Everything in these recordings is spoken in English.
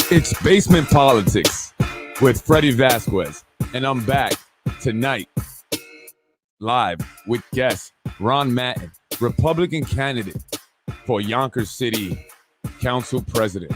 It's Basement Politics with Freddy Vazquez, and I'm back tonight live with guest Ron Matten, Republican candidate for Yonkers City Council President.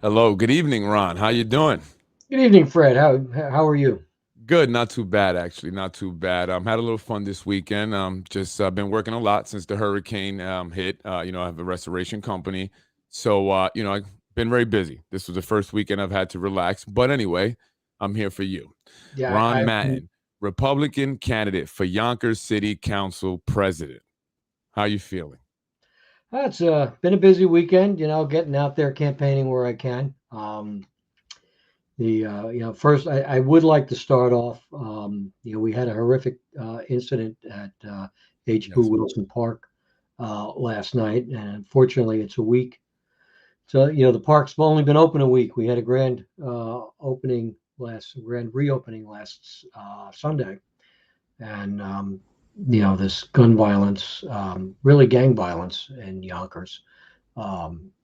Hello, good evening, Ron. How you doing? Good evening, Fred. How are you? Good, not too bad actually, not too bad. Had a little fun this weekend. Just been working a lot since the hurricane hit. I have a restoration company, so I've been very busy. This was the first weekend I've had to relax, but anyway, I'm here for you, Yeah, Ron I've been, Matten, Republican candidate for Yonkers City Council President. How you feeling? it's been a busy weekend. Getting out there campaigning where I can. First I would like to start off. We had a horrific incident at H. Yes. Wilson Park last night, and unfortunately, it's a week. So the park's only been open a week. We had a grand reopening last Sunday, and this gun violence, really gang violence in Yonkers.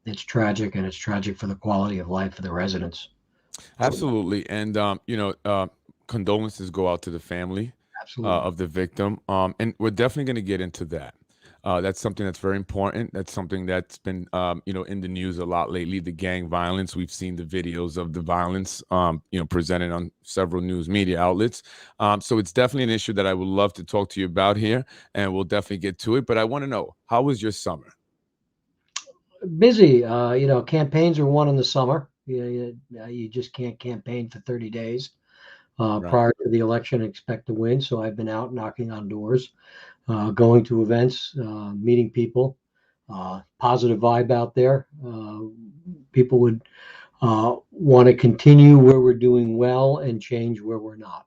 It's tragic, and it's tragic for the quality of life for the residents. Absolutely, and condolences go out to the family Absolutely. of the victim. And we're definitely going to get into that. That's something that's very important. That's something that's been, in the news a lot lately. The gang violence. We've seen the videos of the violence, presented on several news media outlets. So it's definitely an issue that I would love to talk to you about here, and we'll definitely get to it. But I want to know, how was your summer? Busy. Campaigns are one in the summer. You just can't campaign for 30 days Right. prior to the election and expect to win. So I've been out knocking on doors, going to events, meeting people. Positive vibe out there. People would want to continue where we're doing well and change where we're not.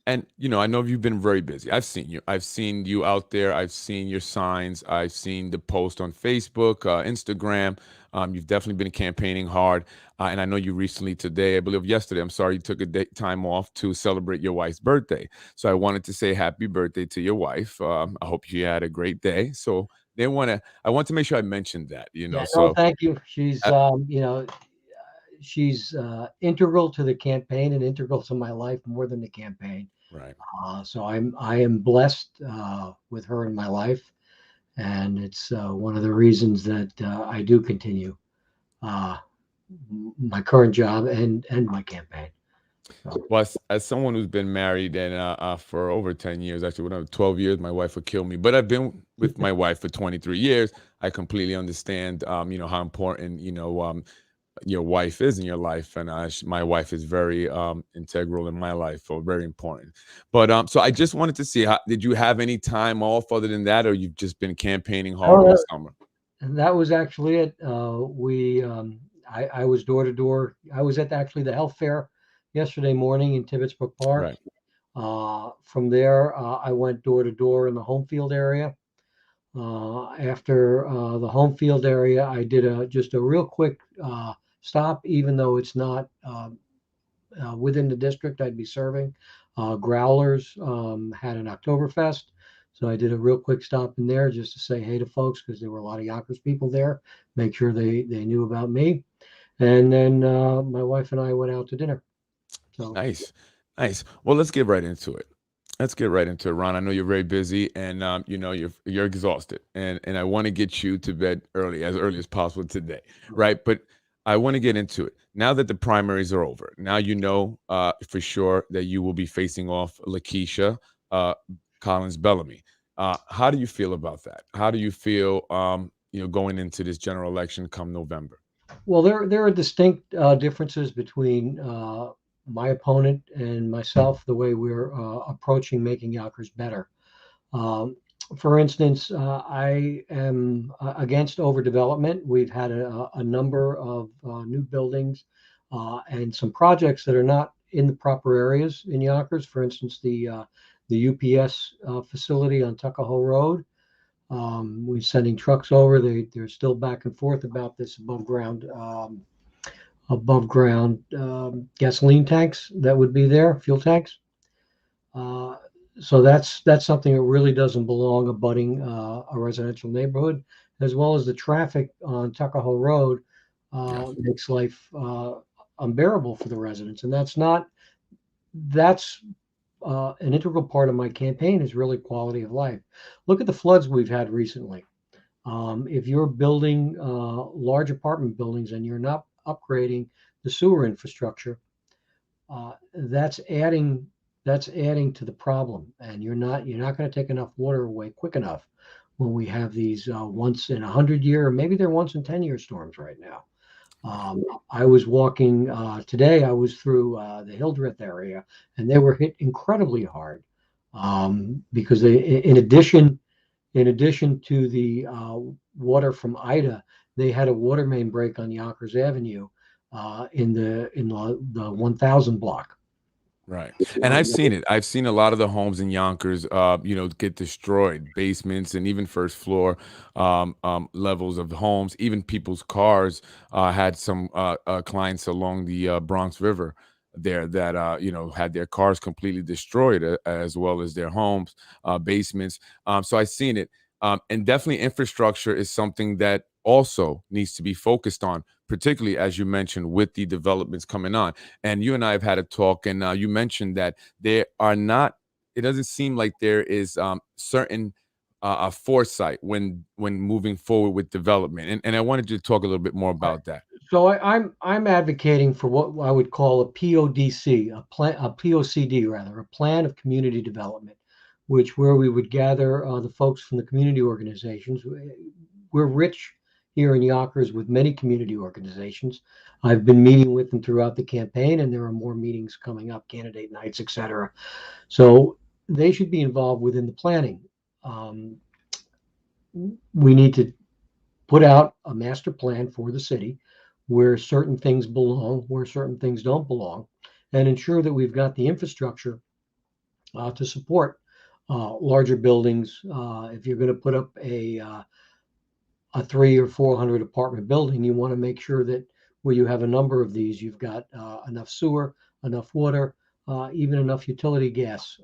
And I know you've been very busy. I've seen you. I've seen you out there. I've seen your signs. I've seen the post on Facebook, Instagram. You've definitely been campaigning hard. And I know you recently, today, I believe yesterday, I'm sorry, you took a time off to celebrate your wife's birthday. So I wanted to say happy birthday to your wife. I hope you had a great day. So I want to make sure I mentioned that. Yeah, no, So thank you. She's integral to the campaign and integral to my life more than the campaign. right. So I am blessed with her in my life, and it's one of the reasons that I do continue uh, my current job and my campaign. So, Well, as someone who's been married and for over 10 years, actually, when I was 12 years, my wife would kill me. But I've been with my wife for 23 years. I completely understand, how important, your wife is in your life. And my wife is very integral in my life, or very important. But so I just wanted to see, did you have any time off other than that, or you've just been campaigning hard all oh, summer? and that was actually it. I was door to door. I was at actually the health fair yesterday morning in Tibbetsbrook Park. Right. From there, I went door to door in the home field area. After the home field area, I did just a real quick stop, even though it's not within the district I'd be serving. Growlers had an Oktoberfest, so I did a real quick stop in there just to say hey to folks because there were a lot of Yonkers people there, make sure they knew about me, and then my wife and I went out to dinner. So Nice. Nice. Well, let's get right into it. Let's get right into it, Ron. I know you're very busy, and you're exhausted, and I want to get you to bed early as possible today, right? But I want to get into it now that the primaries are over. Now for sure that you will be facing off Lakeisha uh, Collins Bellamy. How do you feel about that? How do you feel, going into this general election come November? well, there are distinct differences between my opponent and myself, the way we're approaching making Yonkers better. Um, for instance, I am against overdevelopment. We've had a number of new buildings and some projects that are not in the proper areas in Yonkers. For instance, the UPS facility on Tuckahoe Road. We're sending trucks over. They're still back and forth about this above ground gasoline tanks that would be there, fuel tanks. Uh, so that's something that really doesn't belong abutting a residential neighborhood, as well as the traffic on Tuckahoe Road Yes. makes life unbearable for the residents, and that's an integral part of my campaign is really quality of life. Look at the floods we've had recently. If you're building large apartment buildings and you're not upgrading the sewer infrastructure, uh, that's adding that's adding to the problem, and you're not going to take enough water away quick enough when we have these once in 100 year, or maybe they're once in 10 year storms right now. Right. I was walking today. I was through the Hildreth area, and they were hit incredibly hard because in addition to the water from Ida, they had a water main break on Yonkers Avenue in the 1000 block. Right. And I've seen it. I've seen a lot of the homes in Yonkers, get destroyed, basements and even first floor levels of homes. Even people's cars had some clients along the Bronx River there that, had their cars completely destroyed, as well as their homes, basements. So I've seen it. And definitely infrastructure is something that also needs to be focused on, particularly as you mentioned with the developments coming on. And you and I have had a talk, and you mentioned that there are not. It doesn't seem like there is certain foresight when moving forward with development. And I wanted you to talk a little bit more Right. about that. So I'm advocating for what I would call a PODC, a POCD rather, a plan of community development, which where we would gather the folks from the community organizations. We're rich here in Yonkers with many community organizations. I've been meeting with them throughout the campaign, and there are more meetings coming up, candidate nights, etc. So they should be involved within the planning. Um, we need to put out a master plan for the city where certain things belong, where certain things don't belong, and ensure that we've got the infrastructure to support larger buildings. If you're going to put up a 300 or 400 apartment building, you want to make sure that where you have a number of these, you've got enough sewer, enough water, even enough utility gas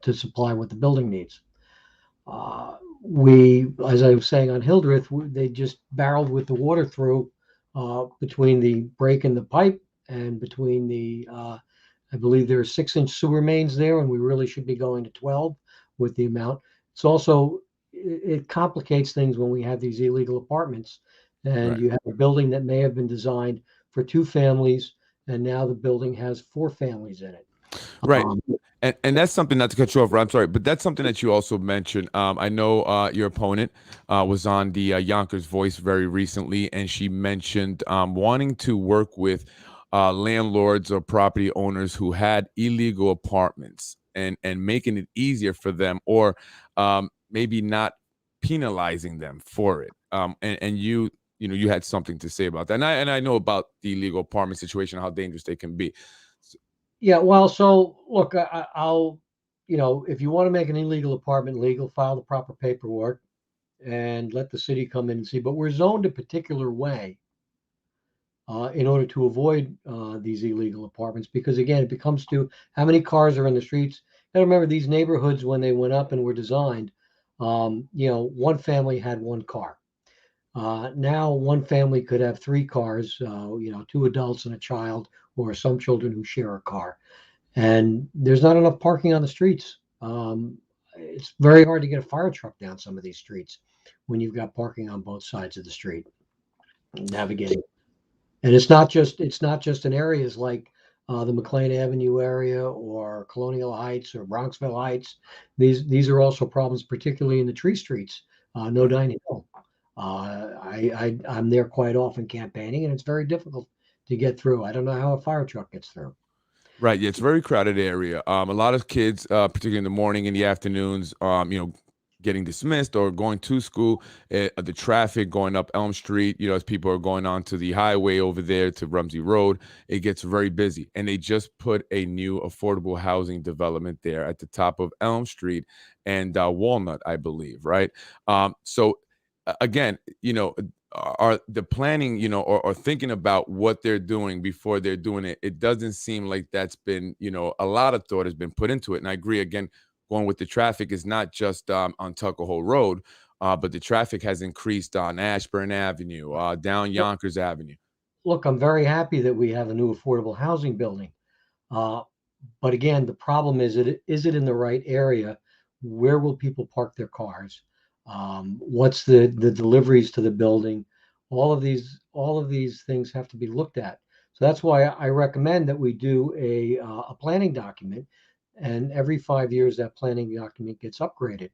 to supply what the building needs. As I was saying on Hildreth, they just barreled with the water through between the break in the pipe and between I believe there are 6-inch sewer mains there, and we really should be going to 12 with the amount. It's also, it complicates things when we have these illegal apartments and Right. you have a building that may have been designed for 2 families, and now the building has 4 families in it. Right. Um, And that's something, not to cut you off, I'm sorry, but that's something that you also mentioned. I know your opponent was on the Yonkers Voice very recently, and she mentioned wanting to work with landlords or property owners who had illegal apartments and making it easier for them, or maybe not penalizing them for it. And you had something to say about that. And I know about the illegal apartment situation, how dangerous they can be. Yeah, well, so look, I'll, if you want to make an illegal apartment legal, file the proper paperwork and let the city come in and see. But we're zoned a particular way in order to avoid these illegal apartments, because again, it becomes to how many cars are in the streets. And remember, these neighborhoods when they went up and were designed, one family had one car. Now, one family could have 3 cars, 2 adults and a child, or some children who share a car. And there's not enough parking on the streets. It's very hard to get a fire truck down some of these streets when you've got parking on both sides of the street, navigating. And it's not just in areas like the McLean Avenue area or Colonial Heights or Bronxville Heights. These are also problems, particularly in the tree streets. No Right. dining hill. I'm there quite often campaigning, and it's very difficult to get through. I don't know how a fire truck gets through. Right. Yeah, it's a very crowded area. A lot of kids, particularly in the morning and the afternoons, getting dismissed or going to school, the traffic going up Elm Street, as people are going on to the highway over there to Rumsey Road, it gets very busy. And they just put a new affordable housing development there at the top of Elm Street and Walnut, I believe, right? So again, are the planning, or thinking about what they're doing before they're doing it, it doesn't seem like that's been, a lot of thought has been put into it. And I agree, again, going with the traffic is not just on Tuckahoe Road, but the traffic has increased on Ashburn Avenue, down Look, Yonkers Avenue. look, I'm very happy that we have a new affordable housing building. Uh, but again, the problem is it in the right area? Where will people park their cars? What's the deliveries to the building? All of these things have to be looked at. So that's why I recommend that we do a planning document, and every 5 years that planning document gets upgraded,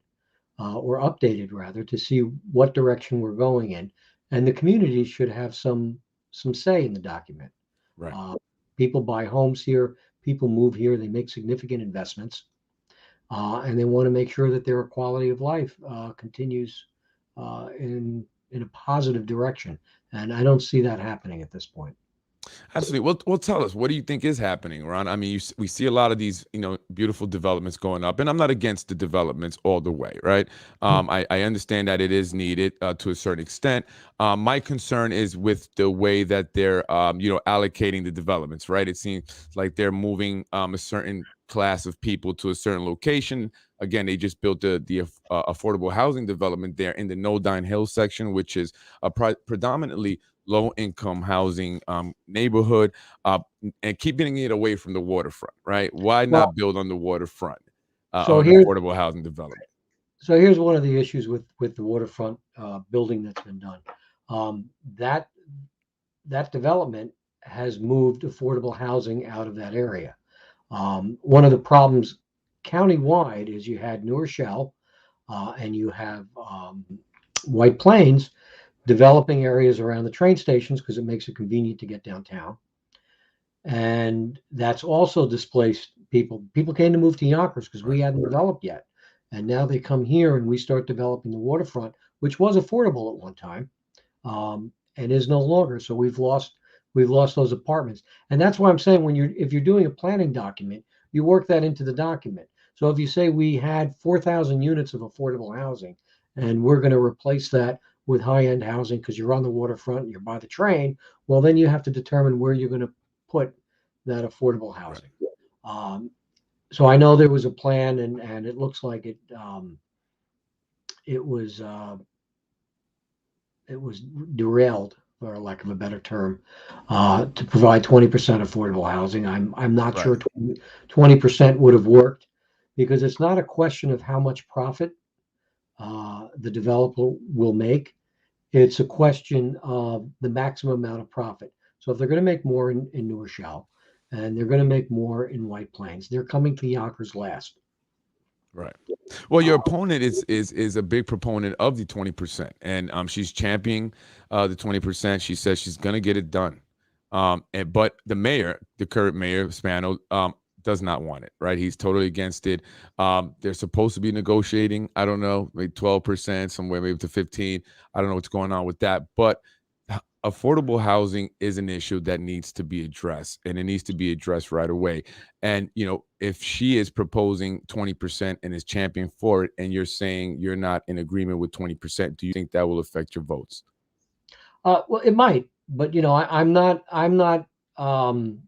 or updated rather, to see what direction we're going in. And the community should have some say in the document. Right. Uh, People buy homes here, people move here, they make significant investments, and they want to make sure that their quality of life continues in a positive direction. And I don't see that happening at this point. Absolutely. Well, tell us, what do you think is happening, Ron? I mean, we see a lot of these, beautiful developments going up, and I'm not against the developments all the way, right? I understand that it is needed to a certain extent. My concern is with the way that they're, allocating the developments, right? It seems like they're moving a certain class of people to a certain location. Again, they just built the affordable housing development there in the No Dine Hill section, which is a predominantly low income housing neighborhood, and keeping it away from the waterfront, right? Why Well, not build on the waterfront, so an here, affordable housing development? so here's one of the issues with the waterfront building that's been done. Um, that that development has moved affordable housing out of that area. One of the problems countywide is you had New Rochelle, and you have White Plains developing areas around the train stations because it makes it convenient to get downtown. And that's also displaced people. People came to move to Yonkers because we Right. hadn't developed yet. And now they come here and we start developing the waterfront, which was affordable at one time, and is no longer. So we've lost those apartments. And that's why I'm saying, if you're doing a planning document, you work that into the document. So if you say we had 4,000 units of affordable housing and we're going to replace that with high-end housing because you're on the waterfront and you're by the train, well, then you have to determine where you're going to put that affordable Right. housing. Um, so I know there was a plan, and it looks like it was uh, it was derailed, for lack of a better term, to provide 20% affordable housing. I'm not Right. sure 20% would have worked, because it's not a question of how much profit the developer will make. It's a question of the maximum amount of profit. So if they're going to make more in New Rochelle and they're going to make more in White Plains, they're coming to Yonkers last. Right. Well, your Uh, opponent is a big proponent of the 20%, and she's championing the 20%. She says she's gonna get it done. But the mayor, the current mayor Spano, does not want it. Right, he's totally against it. They're supposed to be negotiating. I don't know, maybe 12%, somewhere maybe to 15. I don't know what's going on with that, but affordable housing is an issue that needs to be addressed, and it needs to be addressed right away. And if she is proposing 20% and is championing for it, and you're saying you're not in agreement with 20%, do you think that will affect your votes? well, it might, but I'm not um,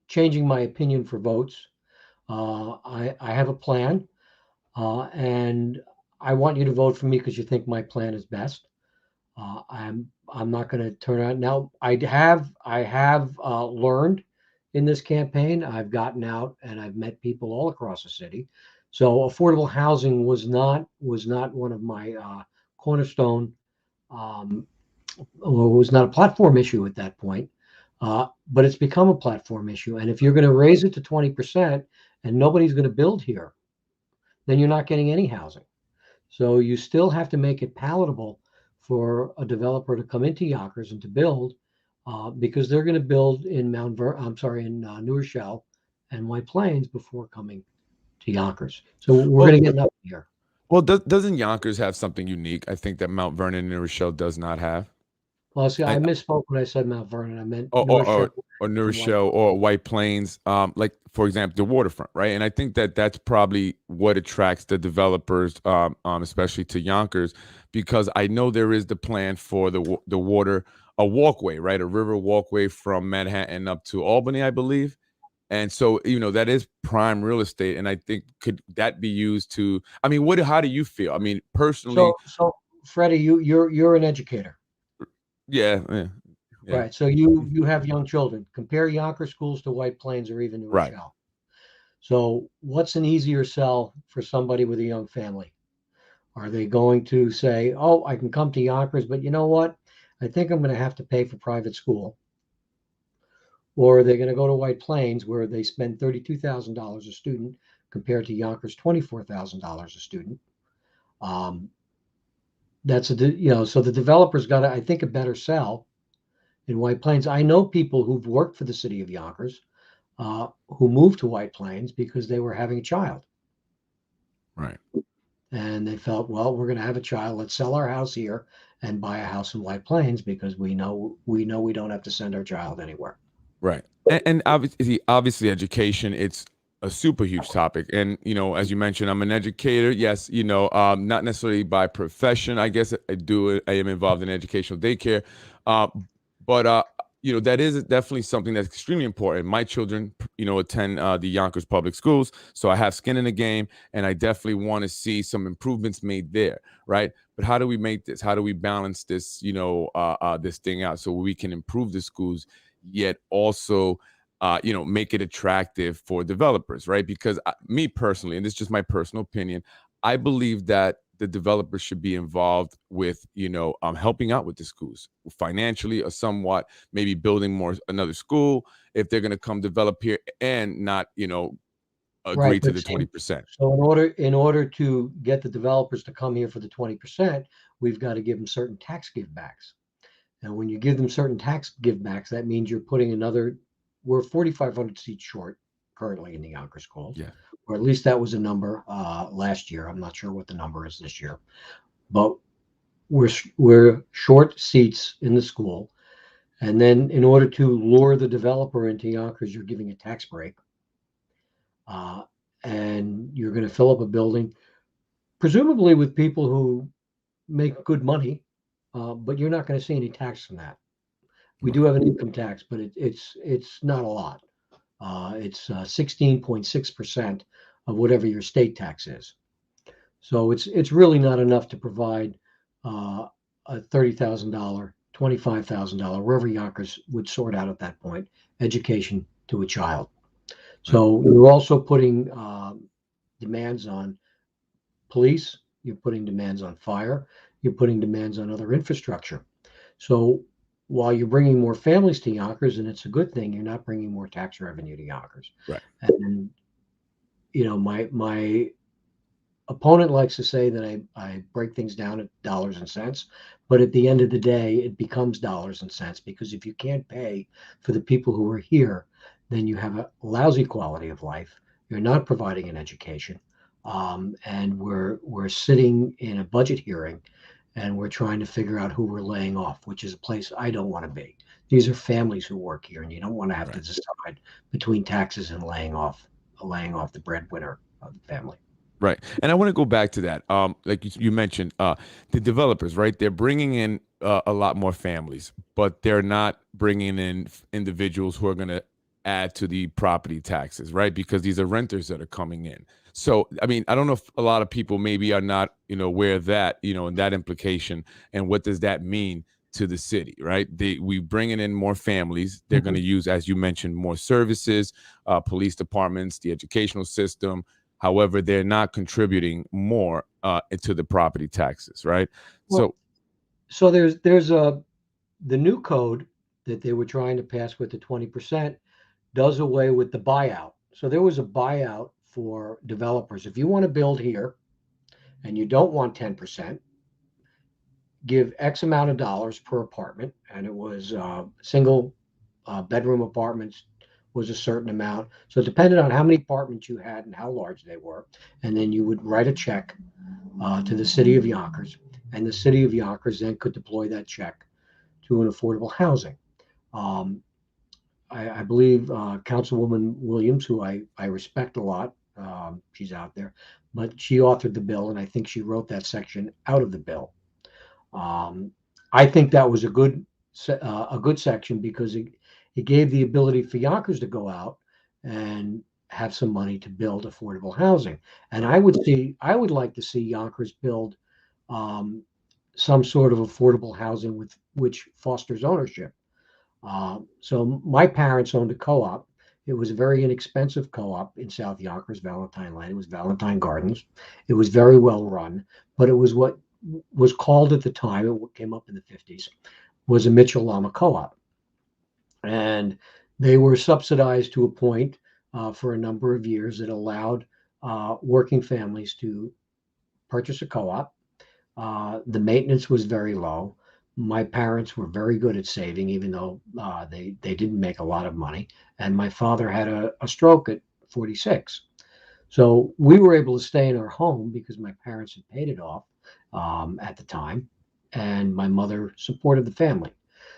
changing my opinion for votes. I have a plan, and I want you to vote for me because you think my plan is best. I'm not going to turn out now. I have learned in this campaign. I've gotten out and I've met people all across the city. So affordable housing was not one of my cornerstone, um, or was not a platform issue at that point. But it's become a platform issue. And if you're going to raise it to 20% and nobody's going to build here, then you're not getting any housing. So you still have to make it palatable for a developer to come into Yonkers and to build, because they're going to build in New Rochelle and White Plains before coming to Yonkers. So we're Well, going to get nothing here. Well, doesn't Yonkers have something unique? I think that Mount Vernon and New Rochelle does not have. Well, see, I I misspoke when I said Mount Vernon. I meant or New or Rochelle or, or New and White Rochelle Plains. or White Plains, like for example, the waterfront, right? And I think that that's probably what attracts the developers, especially to Yonkers, because I know there is the plan for the water, a walkway, right, a river walkway from Manhattan up to Albany, I believe. And so, that is prime real estate. And I think could that be used to, I mean, how do you feel? I mean, personally, So Freddie, you're an educator, yeah, yeah, yeah, right? So you have young children. Compare Yonkers schools to White Plains or even New right, Rochelle. So what's an easier sell for somebody with a young family? Are they going to say, "Oh, I can come to Yonkers, but you know what? I think I'm going to have to pay for private school," or are they going to go to White Plains where they spend $32,000 a student compared to Yonkers $24,000 a student? Um, so the developer's got, I think, a better sell in White Plains. I know people who've worked for the city of Yonkers who moved to White Plains because they were having a child, right. and they felt, well, we're going to have a child. Let's sell our house here and buy a house in White Plains because we know we don't have to send our child anywhere. Right. And obviously, education, it's a super huge topic. And, as you mentioned, I'm an educator. Yes, not necessarily by profession. I guess I do it. I am involved in educational daycare. Uh, but, that is definitely something that's extremely important. My children, attend the Yonkers public schools. So I have skin in the game, and I definitely want to see some improvements made there. Right. But how do we make this? How do we balance this, this thing out so we can improve the schools, yet also make it attractive for developers, right? Because me personally, and this is just my personal opinion, I believe that the developers should be involved with helping out with the schools financially or somewhat, maybe building more another school if they're going to come develop here, and not agree Right, to but the see, 20%. so in order to get the developers to come here for the 20%, we've got to give them certain tax givebacks. And when you give them certain tax givebacks, that means you're putting another. We're 4,500 seats short currently in the Yonkers schools, Yeah. or at least that was a number last year. I'm not sure what the number is this year, but we're short seats in the school. And then in order to lure the developer into Yonkers, you're giving a tax break, uh, and you're going to fill up a building, presumably with people who make good money, but you're not going to see any tax from that. We do Right. have an income tax, but it's not a lot. It's 16.6% of whatever your state tax is. So it's really not enough to provide a $30,000, $25,000, wherever Yonkers would sort out at that point, education to a child. Right. So you're also putting demands on police, you're putting demands on fire, you're putting demands on other infrastructure. So while you're bringing more families to Yonkers, and it's a good thing, you're not bringing more tax revenue to Yonkers. Right. And my opponent likes to say that I break things down at dollars and cents, but at the end of the day, it becomes dollars and cents because if you can't pay for the people who are here, then you have a lousy quality of life. You're not providing an education, and we're sitting in a budget hearing, and we're trying to figure out who we're laying off, which is a place I don't want to be. These are families who work here, and you don't want to have to Right. decide between taxes and laying off the breadwinner of the family. Right. And I want to go back to that. Like you mentioned, the developers, right? They're bringing in a lot more families, but they're not bringing in individuals who are going to add to the property taxes, right? Because these are renters that are coming in. So, I mean, I don't know if a lot of people maybe are not, aware of that, and that implication, and what does that mean to the city, right? We bringing in more families. They're going to use, as you mentioned, more services, police departments, the educational system. However, they're not contributing more into the property taxes, right? Well, So, so there's the new code that they were trying to pass with the 20% does away with the buyout. So there was a buyout for developers. If you want to build here and you don't want 10%, give X amount of dollars per apartment, and it was single bedroom apartments was a certain amount. So it depended on how many apartments you had and how large they were, and then you would write a check to the city of Yonkers, and the city of Yonkers then could deploy that check to an affordable housing. Um, I believe Councilwoman Williams, who I respect a lot, she's out there, but she authored the bill, and I think she wrote that section out of the bill. Um, I think that was a good section because it gave the ability for Yonkers to go out and have some money to build affordable housing. And Right. I would like to see Yonkers build um, some sort of affordable housing with which fosters ownership. So my parents owned a co-op. It was a very inexpensive co-op in South Yonkers, Valentine Lane. It was Valentine Gardens. It was very well run, but it was what was called at the time, it came up in the 50s, was a Mitchell Lama co-op. And they were subsidized to a point for a number of years that allowed working families to purchase a co-op. The maintenance was very low. My parents were very good at saving, even though they didn't make a lot of money. And my father had a stroke at 46. So we were able to stay in our home because my parents had paid it off at the time, and my mother supported the family.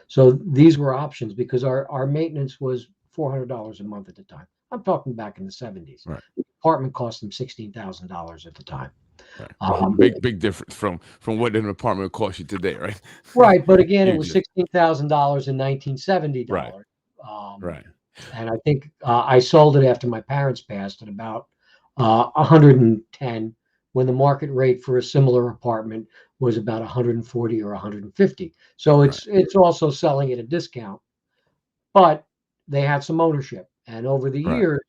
So these were options because our maintenance was $400 a month at the time. I'm talking back in the 70s. Right. The apartment cost them $16,000 at the time. Right. Um, Big difference from what an apartment would cost you today, right? right, but again, it Huge was difference. $16,000 in 1970 Right. dollars. Um, Right. and I think I sold it after my parents passed at about 110 when the market rate for a similar apartment was about 140 or 150. So Right. it's also selling at a discount, but they had some ownership, and over the Right. years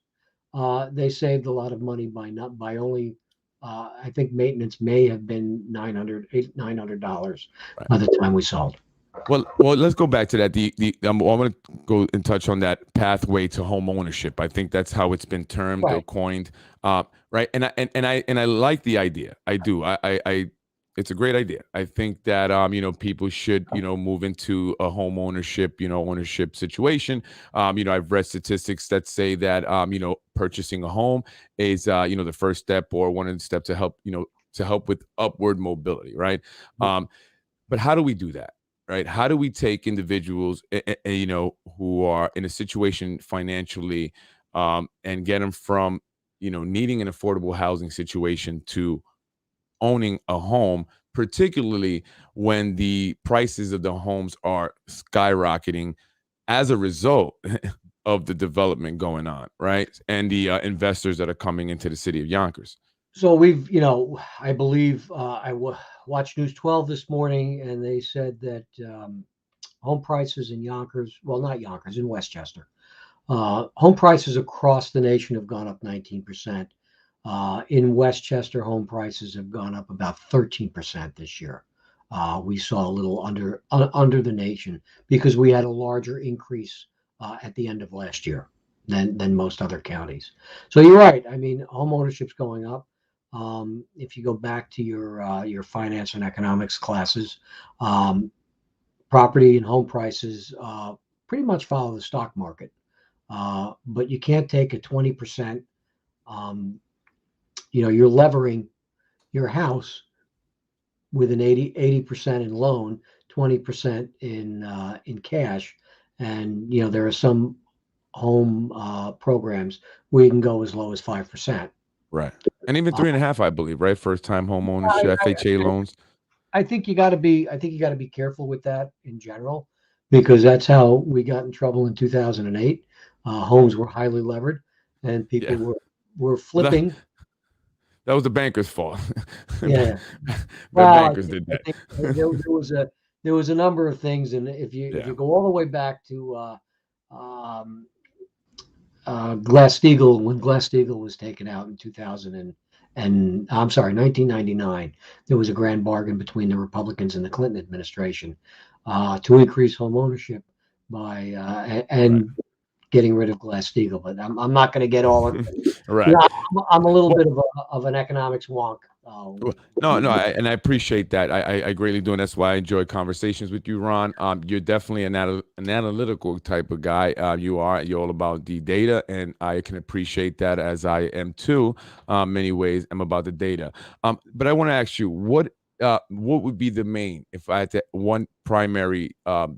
they saved a lot of money by not by only I think maintenance may have been $900 Right. by the time we sold. Well, let's go back to that. I want to go and touch on that pathway to home ownership. I think that's how it's been termed or Right. coined, right? And I like the idea. I do. It's a great idea. I think that people should move into a home ownership ownership situation. I've read statistics that say that purchasing a home is the first step or one of the steps to help with upward mobility, right? Um, but how do we do that? Right? How do we take individuals, who are in a situation financially, and get them from, needing an affordable housing situation to owning a home, particularly when the prices of the homes are skyrocketing as a result of the development going on, right? And the investors that are coming into the city of Yonkers. So I believe watched News 12 this morning, and they said that home prices in Yonkers, well, not Yonkers, in Westchester, home prices across the nation have gone up 19%. In Westchester, home prices have gone up about 13% this year. We saw a little under the nation because we had a larger increase at the end of last year than most other counties. So you're right. I mean, home ownership's going up. If you go back to your finance and economics classes, um, property and home prices pretty much follow the stock market. But you can't take a 20%. Um, you're levering your house with an 80% in loan, 20% in cash, and there are some home programs where you can go as low as 5%. Right. And even Uh, 3.5, I believe, right? First time home ownership, FHA loans. I think you got to be careful with that in general, because that's how we got in trouble in 2008. Homes were highly levered, and Yeah. people were Well, flipping. that was the banker's fault. Yeah. The Well, bankers did I that. think there was a number of things, and if Yeah. you go all the way back to um, Glass-Steagall, when Glass-Steagall was taken out in 2000 and I'm sorry, 1999, there was a grand bargain between the Republicans and the Clinton administration to increase home ownership by Right. and getting rid of Glass-Steagall. But I'm not going to get all of it. Right. Yeah, I'm a little Well, bit of an economics wonk. Well, no, no, and I appreciate that. I greatly do, and that's why I enjoy conversations with you, Ron. You're definitely an analytical type of guy. You're all about the data, and I can appreciate that as I am too. Many ways, I'm about the data. But I want to ask you, what would be the main, if I had to, one primary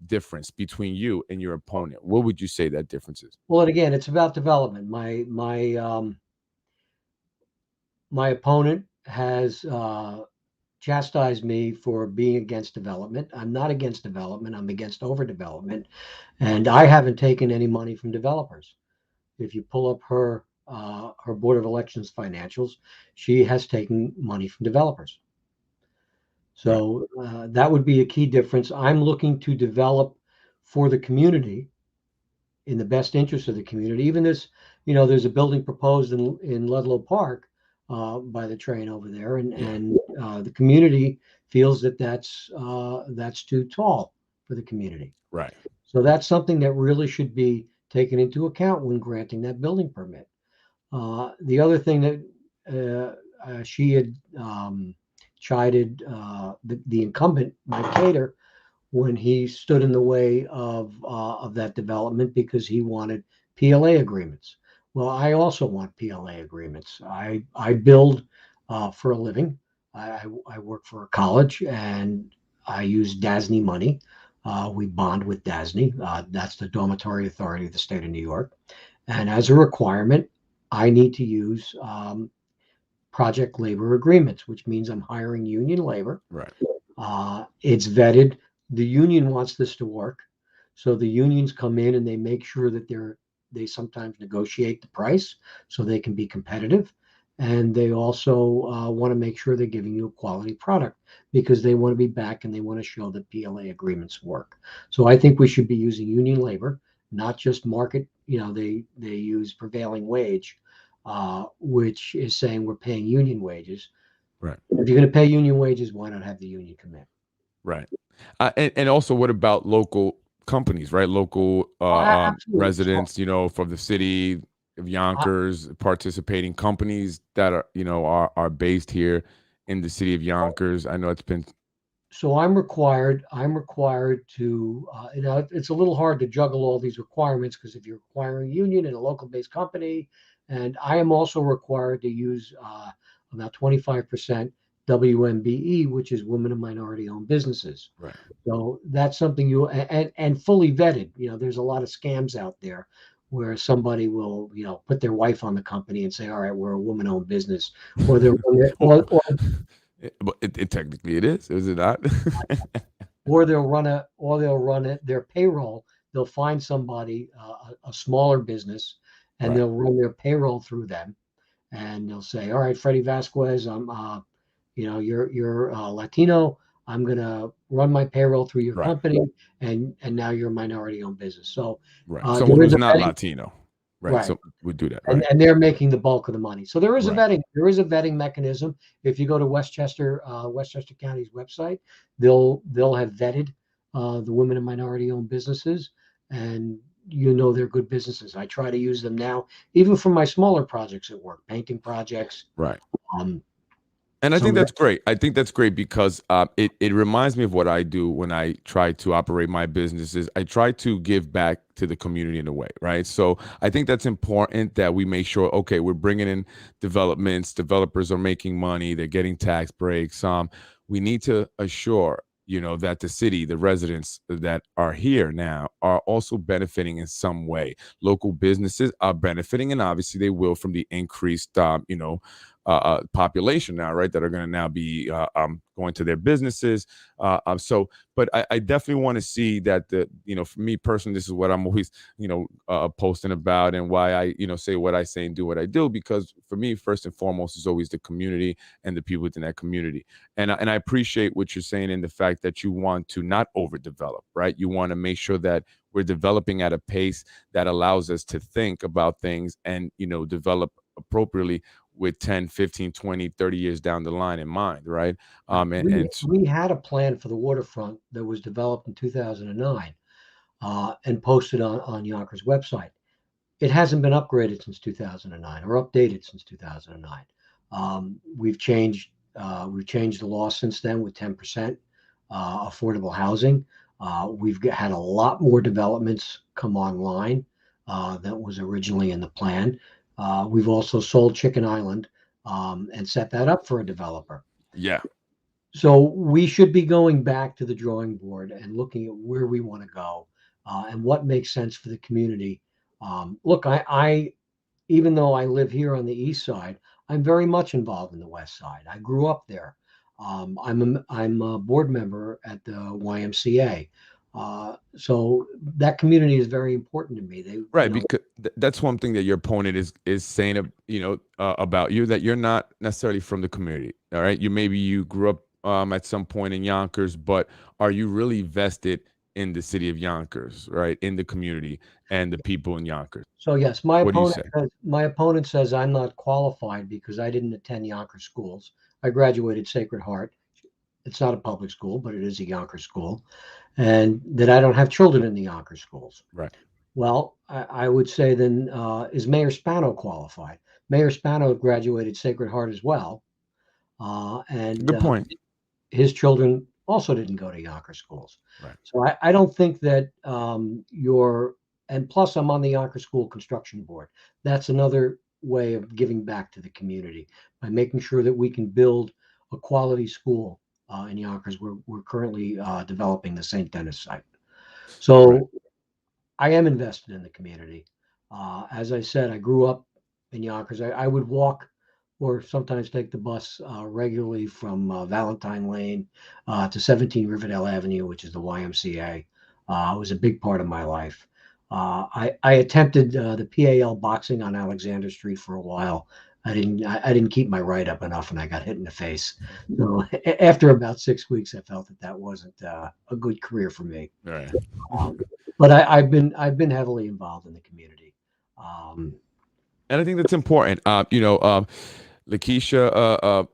difference between you and your opponent? What would you say that difference is? Well, and again, it's about development. My opponent has chastised me for being against development. I'm not against development. I'm against overdevelopment, and I haven't taken any money from developers. If you pull up her Board of Elections financials, she has taken money from developers. Right, So that would be a key difference. I'm looking to develop for the community in the best interest of the community. Even this, there's a building proposed in Ludlow Park by the train over there, and yeah, the community feels that that's too tall for the community. right, So that's something that really should be taken into account when granting that building permit. The other thing that she had chided the incumbent, Mike Cater, when he stood in the way of that development because he wanted PLA agreements. Well, I also want PLA agreements. I build for a living. I work for a college and I use DASNY money. We bond with DASNY. That's the Dormitory Authority of the State of New York. And as a requirement, I need to use project labor agreements, which means I'm hiring union labor. right, It's vetted. The union wants this to work. So the unions come in and they make sure that they sometimes negotiate the price so they can be competitive. And they also want to make sure they're giving you a quality product because they want to be back and they want to show that PLA agreements work. So I think we should be using union labor, not just market. They use prevailing wage, which is saying we're paying union wages. right. If you're going to pay union wages, why not have the union come in? Right. And also, what about local companies, right? Local Absolutely. So residents, from the city of I, Yonkers, participating companies that are based here in the city of Yonkers. I know it's been so I'm required to, it's a little hard to juggle all these requirements because if you're requiring a union in a local based company, and I am also required to use about 25% WMBE, which is women and minority owned businesses. right, So that's something and fully vetted. There's a lot of scams out there where somebody will, put their wife on the company and say, all right, we're a woman owned business, or they're, well, or but it technically it is it not? or they'll run their payroll. They'll find somebody, a smaller business, and Right, they'll run their payroll through them, and they'll say, "All right, Freddy Vazquez, you're Latino. I'm gonna run my payroll through your right, company, and now you're a minority-owned business." So right. Someone there is who's a not vetting, Latino, right? right? So we do that, and right, and they're making the bulk of the money. So there is a right, vetting. There is a vetting mechanism. If you go to Westchester County's website, they'll have vetted the women and minority-owned businesses, and they're good businesses. I try to use them now, even for my smaller projects at work, painting projects. right. Um, And I some think of the that's great. I think that's great because it reminds me of what I do when I try to operate my businesses. I try to give back to the community in a way, right? So I think that's important that we make sure, okay, we're bringing in developments, developers are making money, they're getting tax breaks. We need to assure, that the city, the residents that are here now are also benefiting in some way. Local businesses are benefiting, and obviously they will from the increased, population now, right? That are going to now be going to their businesses. But I definitely want to see that for me personally, this is what I'm always, posting about and why I, say what I say and do what I do. Because for me, first and foremost, is always the community and the people within that community. And I appreciate what you're saying in the fact that you want to not overdevelop, right? You want to make sure that we're developing at a pace that allows us to think about things and, develop appropriately with 10, 15, 20, 30 years down the line in mind, right? Right. Um, and, We and we had a plan for the waterfront that was developed in 2009 and posted on Yonkers website. It hasn't been upgraded since 2009 or updated since 2009. We've changed We've changed the law since then with 10% affordable housing. Had a lot more developments come online that was originally in the plan. We've also sold Chicken Island and set that up for a developer. Yeah. So we should be going back to the drawing board and looking at where we want to go and what makes sense for the community. Look, I even though I live here on the east side, I'm very much involved in the west side. I grew up there. I'm a board member at the YMCA. So that community is very important to me. They, Right, because that's one thing that your opponent is saying, about you, that you're not necessarily from the community. All right, you grew up at some point in Yonkers, but are you really vested in the city of Yonkers, right, in the community and the people in Yonkers? So yes, What do you say? my opponent says I'm not qualified because I didn't attend Yonkers schools. I graduated Sacred Heart. It's not a public school, but it is a Yonkers school, and that I don't have children in the Yonkers schools. Right. Well, I would say then is Mayor Spano qualified? Mayor Spano graduated Sacred Heart as well, and Good point. his children also didn't go to Yonkers schools. Right. So I don't think that and plus I'm on the Yonkers School Construction Board. That's another way of giving back to the community by making sure that we can build a quality school in Yonkers. We're currently developing the St. Denis site. So Right. I am invested in the community. As I said, I grew up in Yonkers. I would walk or sometimes take the bus regularly from Valentine Lane to 17 Riverdale Avenue, which is the YMCA. It was a big part of my life. I attempted the PAL boxing on Alexander Street for a while. I didn't keep my right up enough, and I got hit in the face. So after about 6 weeks, I felt that wasn't a good career for me. Right. Um, but I've been heavily involved in the community. Um, And I think that's important. Lakeisha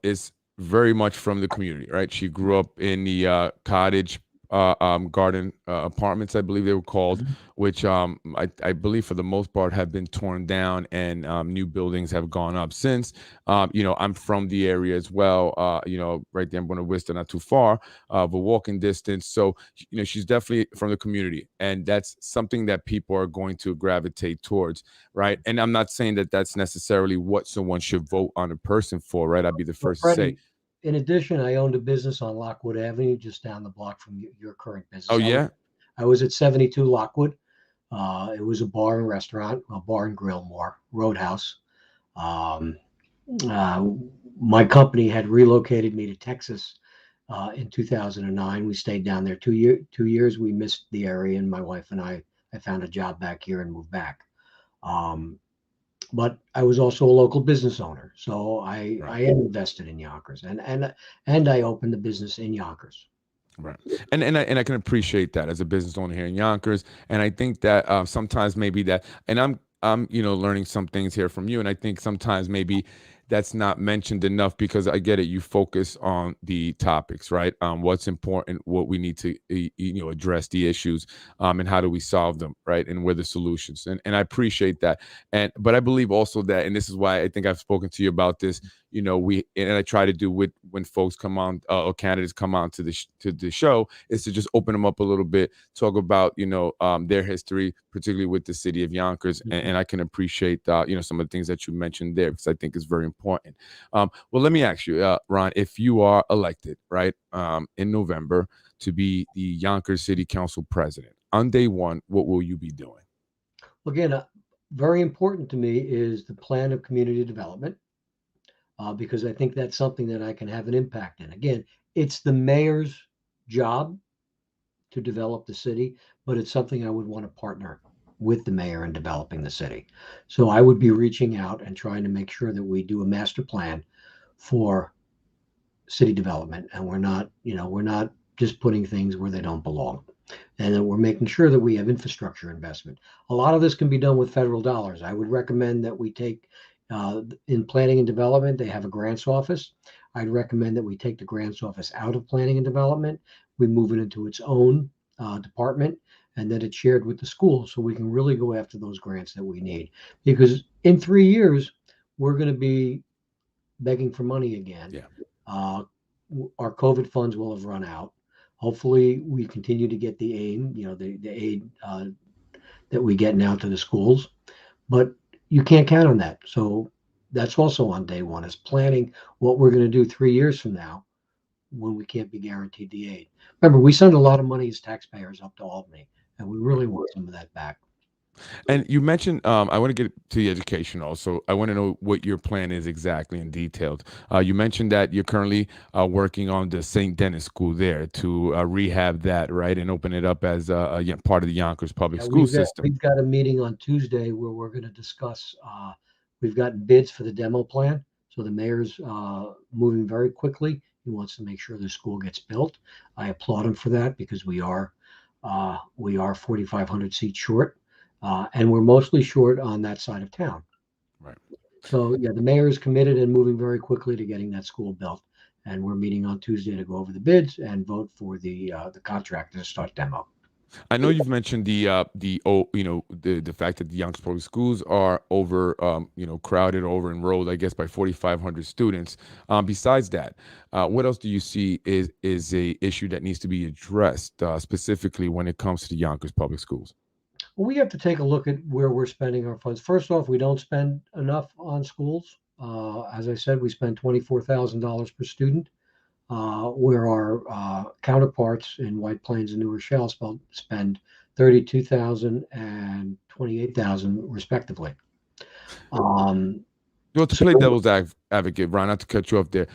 is very much from the community, right? She grew up in the cottage garden apartments, I believe they were called, which I believe for the most part have been torn down, and new buildings have gone up since. I'm from the area as well, right there in Buena Vista, not too far of a walking distance. So, she's definitely from the community, and that's something that people are going to gravitate towards, right? And I'm not saying that that's necessarily what someone should vote on a person for, right? I'd be the well, first to say, Freddie, in addition, I owned a business on Lockwood Avenue, just down the block from your current oh business. yeah, I was at 72 Lockwood. It was a bar and restaurant, a bar and grill more, Roadhouse. Um, uh, my company had relocated me to Texas in 2009. We stayed down there 2 years. We missed the area, and my wife and I found a job back here and moved back. Um, but I was also a local business owner, so right. I am invested in Yonkers, and I opened the business in Yonkers. Right, and I can appreciate that as a business owner here in Yonkers, and I think that sometimes maybe that, and I'm learning some things here from you, and I think sometimes maybe that's not mentioned enough, because I get it. You focus on the topics, right? What's important, what we need to address the issues, and how do we solve them, right? And where the solutions, and I appreciate that, but I believe also that, and this is why I think I've spoken to you about this. And I try to do with when folks come on, or candidates come on to the show, is to just open them up a little bit, talk about their history, particularly with the city of Yonkers, and I can appreciate some of the things that you mentioned there, because I think it's very important. Well, let me ask you, Ron, if you are elected, right, in November, to be the Yonkers City Council president on day one, what will you be doing? Again, very important to me is the plan of community development. Because I think that's something that I can have an impact in. Again, it's the mayor's job to develop the city, but it's something I would want to partner with the mayor in developing the city. So I would be reaching out and trying to make sure that we do a master plan for city development, and we're not just putting things where they don't belong, and then we're making sure that we have infrastructure investment. A lot of this can be done with federal dollars. I would recommend that we take in planning and development, they have a grants office. I'd recommend that we take the grants office out of planning and development. We move it into its own department, and then it's shared with the school, so we can really go after those grants that we need. Because in 3 years, we're going to be begging for money again. Yeah. Uh, our COVID funds will have run out. Hopefully, we continue to get the aid, the aid that we get now to the schools, but you can't count on that. So that's also on day one is planning what we're going to do 3 years from now when we can't be guaranteed the aid. Remember, we send a lot of money as taxpayers up to Albany, and we really want some of that back. And you mentioned, I want to get to the education also. I want to know what your plan is exactly and detailed. You mentioned that you're currently working on the St. Denis School there to rehab that, right, and open it up as part of the Yonkers public Yeah, school system. we've got a meeting on Tuesday where we're going to discuss. We've got bids for the demo plan, so the mayor's moving very quickly. He wants to make sure the school gets built. I applaud him for that because we are 4,500 seats short, and we're mostly short on that side of town. Right. So yeah, the mayor is committed and moving very quickly to getting that school built. And we're meeting on Tuesday to go over the bids and vote for the contractor to start demo. I know you've mentioned the fact that the Yonkers public schools are over crowded, over enrolled, I guess by 4,500 students. Besides that, what else do you see is a issue that needs to be addressed specifically when it comes to the Yonkers public schools? Well, we have to take a look at where we're spending our funds. First off, we don't spend enough on schools. As I said, we spend $24,000 per student, where our counterparts in White Plains and New Rochelle spend 32,000 and 28,000 respectively. Um, Well, to so play devil's advocate, Ron, not to cut you off there,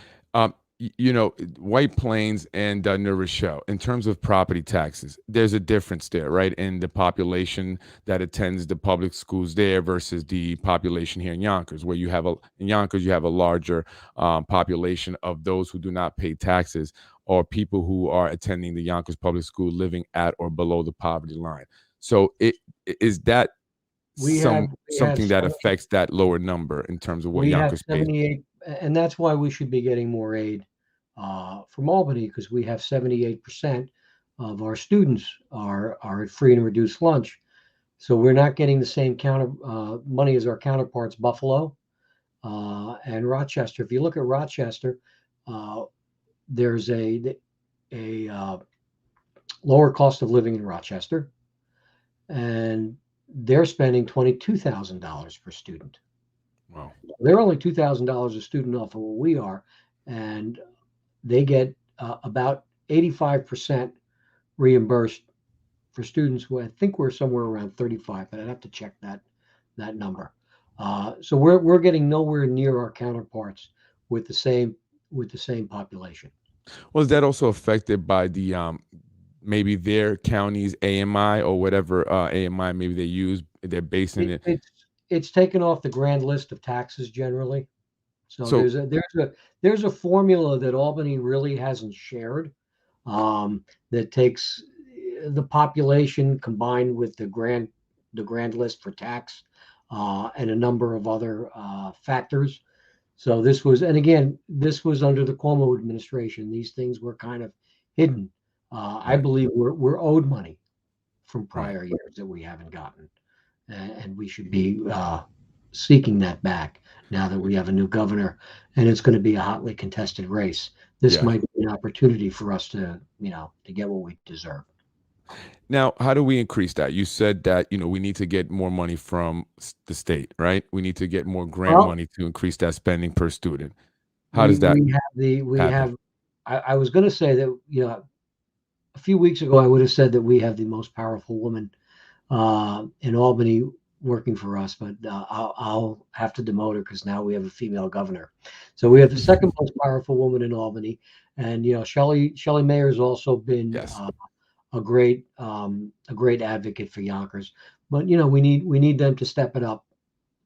White Plains and New Rochelle, in terms of property taxes, there's a difference there, right? In the population that attends the public schools there versus the population here in Yonkers, where in Yonkers you have a larger population of those who do not pay taxes or people who are attending the Yonkers public school living at or below the poverty line. So is that we have something that affects that lower number in terms of what We have Yonkers pays? 78, and that's why we should be getting more aid from Albany because we have 78% of our students are at free and reduced lunch. So we're not getting the same counter money as our counterparts, Buffalo and Rochester. If you look at Rochester, uh, there's a lower cost of living in Rochester, and they're spending $22,000 per student. Wow. They're only $2,000 a student off of what we are, and they get about 85% reimbursed for students who I think we're somewhere around 35, but I'd have to check that number. So we're getting nowhere near our counterparts with the same population. Was that also affected by the maybe their county's AMI or whatever AMI maybe they use? They're basing It, it. it's it's taken off the grand list of taxes generally. So So there's a formula that Albany really hasn't shared, that takes the population combined with the grand list for tax, and a number of other factors. So and again, this was under the Cuomo administration. These things were kind of hidden. I right, believe we're owed money from right. prior years that we haven't gotten, and we should be seeking that back now that we have a new governor, and it's going to be a hotly contested race. This Yeah. might be an opportunity for us to get what we deserve. Now, how do we increase that? You said that we need to get more money from the state, right? We need to get more grant Well, money to increase that spending per student. How we does that we have the we happen? have. I was going to say that a few weeks ago I would have said that we have the most powerful woman in Albany working for us, but I'll have to demote her because now we have a female governor. So we have the second most powerful woman in Albany, and Shelley Mayer has also been Yes. a great advocate for Yonkers. But we need them to step it up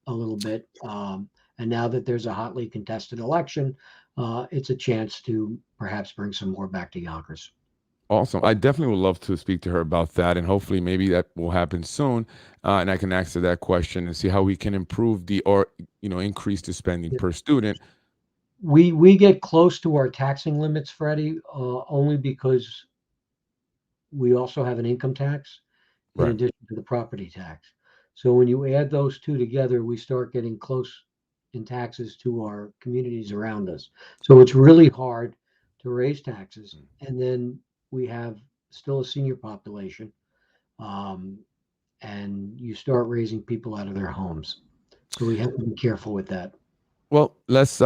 a little bit. And now that there's a hotly contested election, it's a chance to perhaps bring some more back to Yonkers. Awesome. I definitely would love to speak to her about that, and hopefully, maybe that will happen soon, and I can answer that question and see how we can improve or increase the spending per student. We get close to our taxing limits, Freddie, only because we also have an income tax in Right. addition to the property tax. So when you add those two together, we start getting close in taxes to our communities around us. So it's really hard to raise taxes. And then we have still a senior population, um, and you start raising people out of their homes. So we have to be careful with that. Well, let's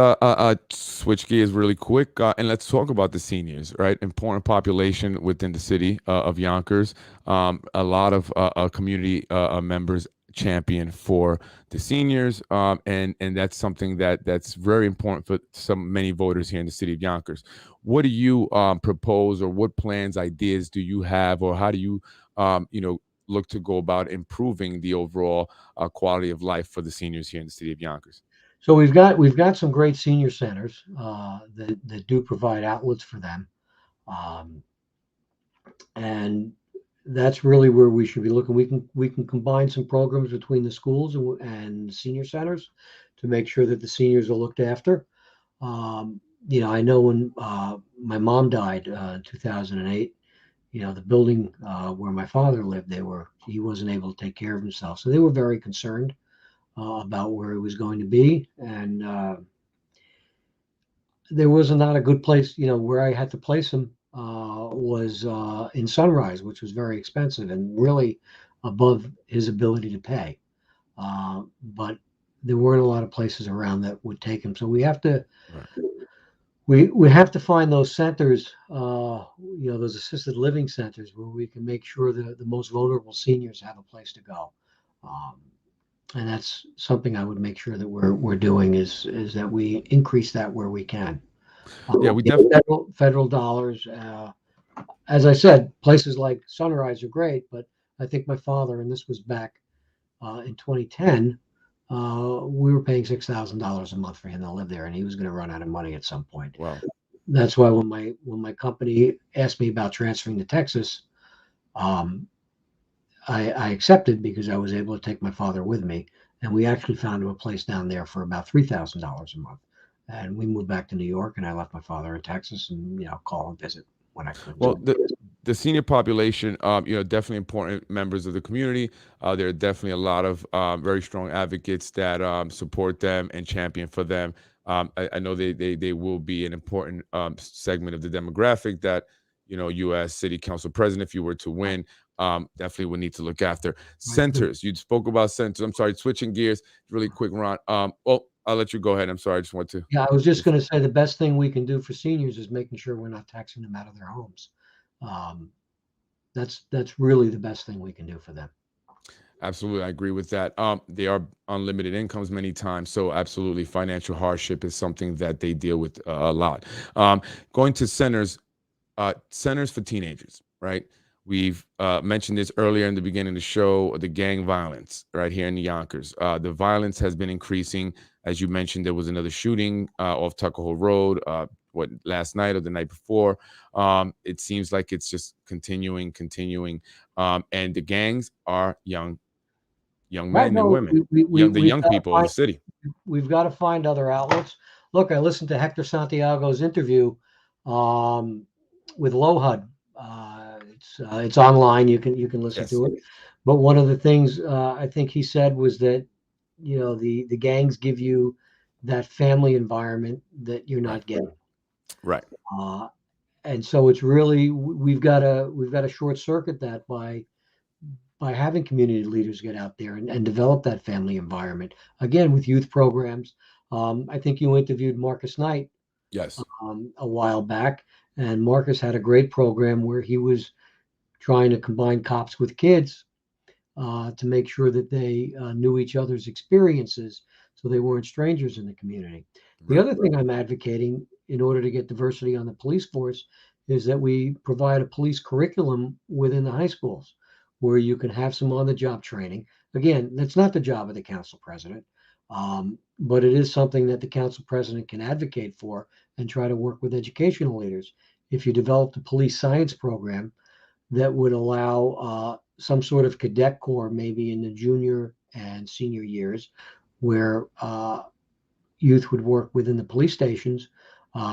switch gears really quick, and let's talk about the seniors, right? Important population within the city of Yonkers. A lot of community members champion for the seniors, and that's something that's very important for some many voters here in the city of Yonkers. What do you propose, or what plans, ideas do you have, or how do you, look to go about improving the overall quality of life for the seniors here in the city of Yonkers? So we've got some great senior centers that do provide outlets for them, um, and that's really where we should be looking. We can combine some programs between the schools and senior centers to make sure that the seniors are looked after. Um, I know when my mom died in 2008. The building where my father lived, he wasn't able to take care of himself, so they were very concerned about where he was going to be, and there was not a good place. Where I had to place him was in Sunrise, which was very expensive and really above his ability to pay. But there weren't a lot of places around that would take him. So Right. we have to find those centers, those assisted living centers where we can make sure that the most vulnerable seniors have a place to go. Um, and that's something I would make sure that we're doing is that we increase that where we can. Yeah, we Federal dollars. As I said, places like Sunrise are great, but I think my father, and this was back in 2010, we were paying $6,000 a month for him to live there, and he was going to run out of money at some point. Wow. That's why when my company asked me about transferring to Texas, um, I accepted because I was able to take my father with me, and we actually found him a place down there for about $3,000 a month. And we moved back to New York, and I left my father in Texas, and call and visit when I could. Well, the senior population, definitely important members of the community. There are definitely a lot of very strong advocates that support them and champion for them. I know they will be an important segment of the demographic that you as city council president, if you were to win, definitely would need to look after. Right. Centers, you spoke about centers. I'm sorry, switching gears really quick, Ron. Well, I'll let you go ahead. I'm sorry, I just want to. Yeah, I was just going to say the best thing we can do for seniors is making sure we're not taxing them out of their homes. Um, that's really the best thing we can do for them. Absolutely, I agree with that. They are unlimited incomes many times, so absolutely, financial hardship is something that they deal with a lot. Going to centers for teenagers, right? We've mentioned this earlier in the beginning of the show, the gang violence right here in the Yonkers. The violence has been increasing. As you mentioned, there was another shooting off Tuckahoe Road, last night or the night before. It seems like it's just continuing. And the gangs are young Right. men and No, women, the we've young got to people of the find city. we've got to find other outlets. Look, I listened to Hector Santiago's interview um, with Lohud. It's online. You can listen Yes, to it. But one of the things I think he said was that the gangs give you that family environment that you're right, not getting. right, Uh, and so it's really we've got to short circuit that by having community leaders get out there and develop that family environment again with youth programs. I think you interviewed Marcus Knight yes, a while back, and Marcus had a great program where he was trying to combine cops with kids to make sure that they knew each other's experiences so they weren't strangers in the community. The right, other thing I'm advocating in order to get diversity on the police force is that we provide a police curriculum within the high schools where you can have some on the job training. Again, that's not the job of the council president, but it is something that the council president can advocate for and try to work with educational leaders. If you develop the police science program, that would allow some sort of cadet corps, maybe in the junior and senior years, where youth would work within the police stations,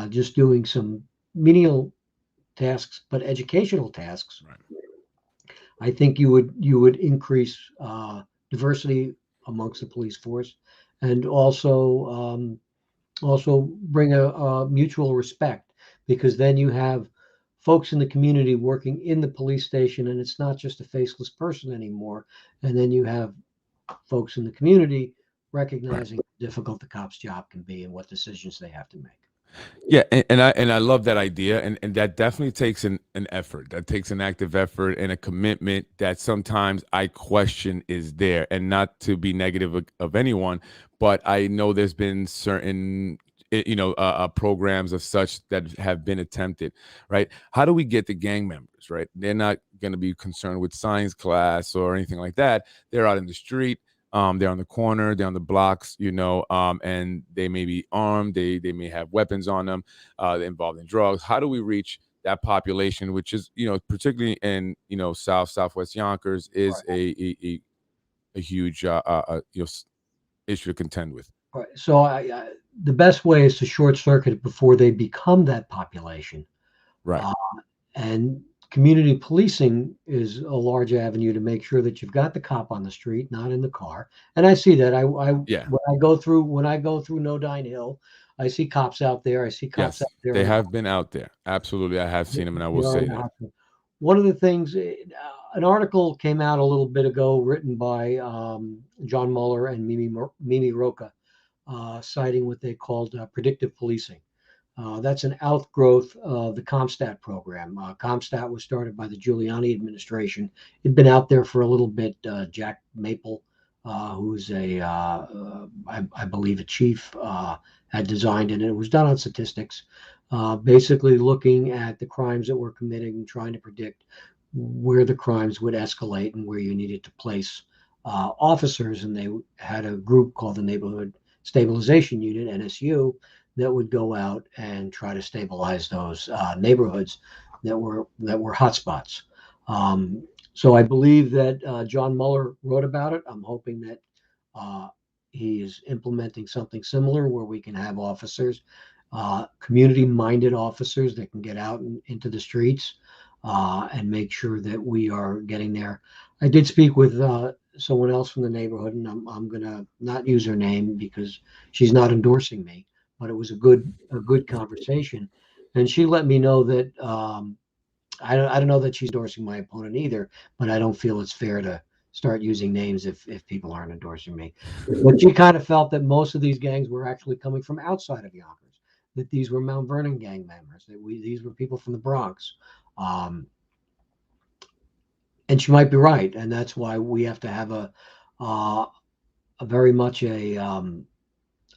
just doing some menial tasks, but educational tasks. right. I think you would increase diversity amongst the police force, and also bring a mutual respect, because then you have folks in the community working in the police station, and it's not just a faceless person anymore. And then you have folks in the community Right. recognizing how difficult the cop's job can be and what decisions they have to make. Yeah, and I love that idea, and that definitely takes an effort. That takes an active effort and a commitment that sometimes I question is there, and not to be negative of anyone, but I know there's been certain programs of such that have been attempted, right? How do we get the gang members, right? They're not going to be concerned with science class or anything like that. They're out in the street, they're on the corner, they're on the blocks, and they may be armed, they may have weapons on them, they're involved in drugs. How do we reach that population, which is, particularly in, Southwest Yonkers, is Right. a huge issue to contend with. Right. So the best way is to short circuit it before they become that population. Right. Uh, and community policing is a large avenue to make sure that you've got the cop on the street, not in the car. And I see that. Yeah. When I go through No Dine Hill, I see cops out there. I see cops out Yes, there they in the have been out there. Absolutely, I have seen them, and I they will are say in the that. hospital. One of the things, an article came out a little bit ago, written by John Muller and Mimi Roca, citing what they called predictive policing. That's an outgrowth of the CompStat program. CompStat was started by the Giuliani administration. It'd been out there for a little bit. Jack Maple, who's I believe, a chief, had designed it, and it was done on statistics, basically looking at the crimes that we're committing and trying to predict where the crimes would escalate and where you needed to place officers. And they had a group called the Neighborhood Stabilization Unit, NSU, that would go out and try to stabilize those neighborhoods that were hotspots. Um, so I believe that John Mueller wrote about it. I'm hoping that uh, he is implementing something similar where we can have officers, community-minded officers that can get out into the streets and make sure that we are getting there. I did speak with someone else from the neighborhood, and I'm going to not use her name because she's not endorsing me, but it was a good conversation, and she let me know that I don't know that she's endorsing my opponent either, but I don't feel it's fair to start using names if people aren't endorsing me. But she kind of felt that most of these gangs were actually coming from outside of Yonkers, that these were Mount Vernon gang members, that these were people from the Bronx. Um, and she might be right, and that's why we have to have uh, a very much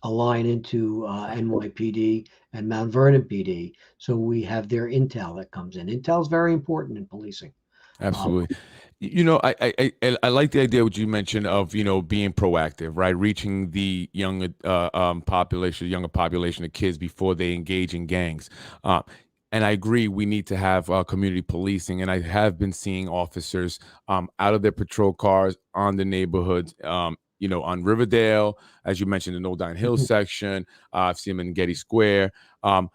a line into NYPD and Mount Vernon PD, so we have their intel that comes in. Intel is very important in policing. Uh, Absolutely. I like the idea what you mentioned of being proactive, right? Reaching the younger population of kids before they engage in gangs. Uh, and I agree, we need to have community policing. And I have been seeing officers out of their patrol cars on the neighborhoods. On Riverdale, as you mentioned, the Old Dine Hill section. I've seen them in Getty Square. Um,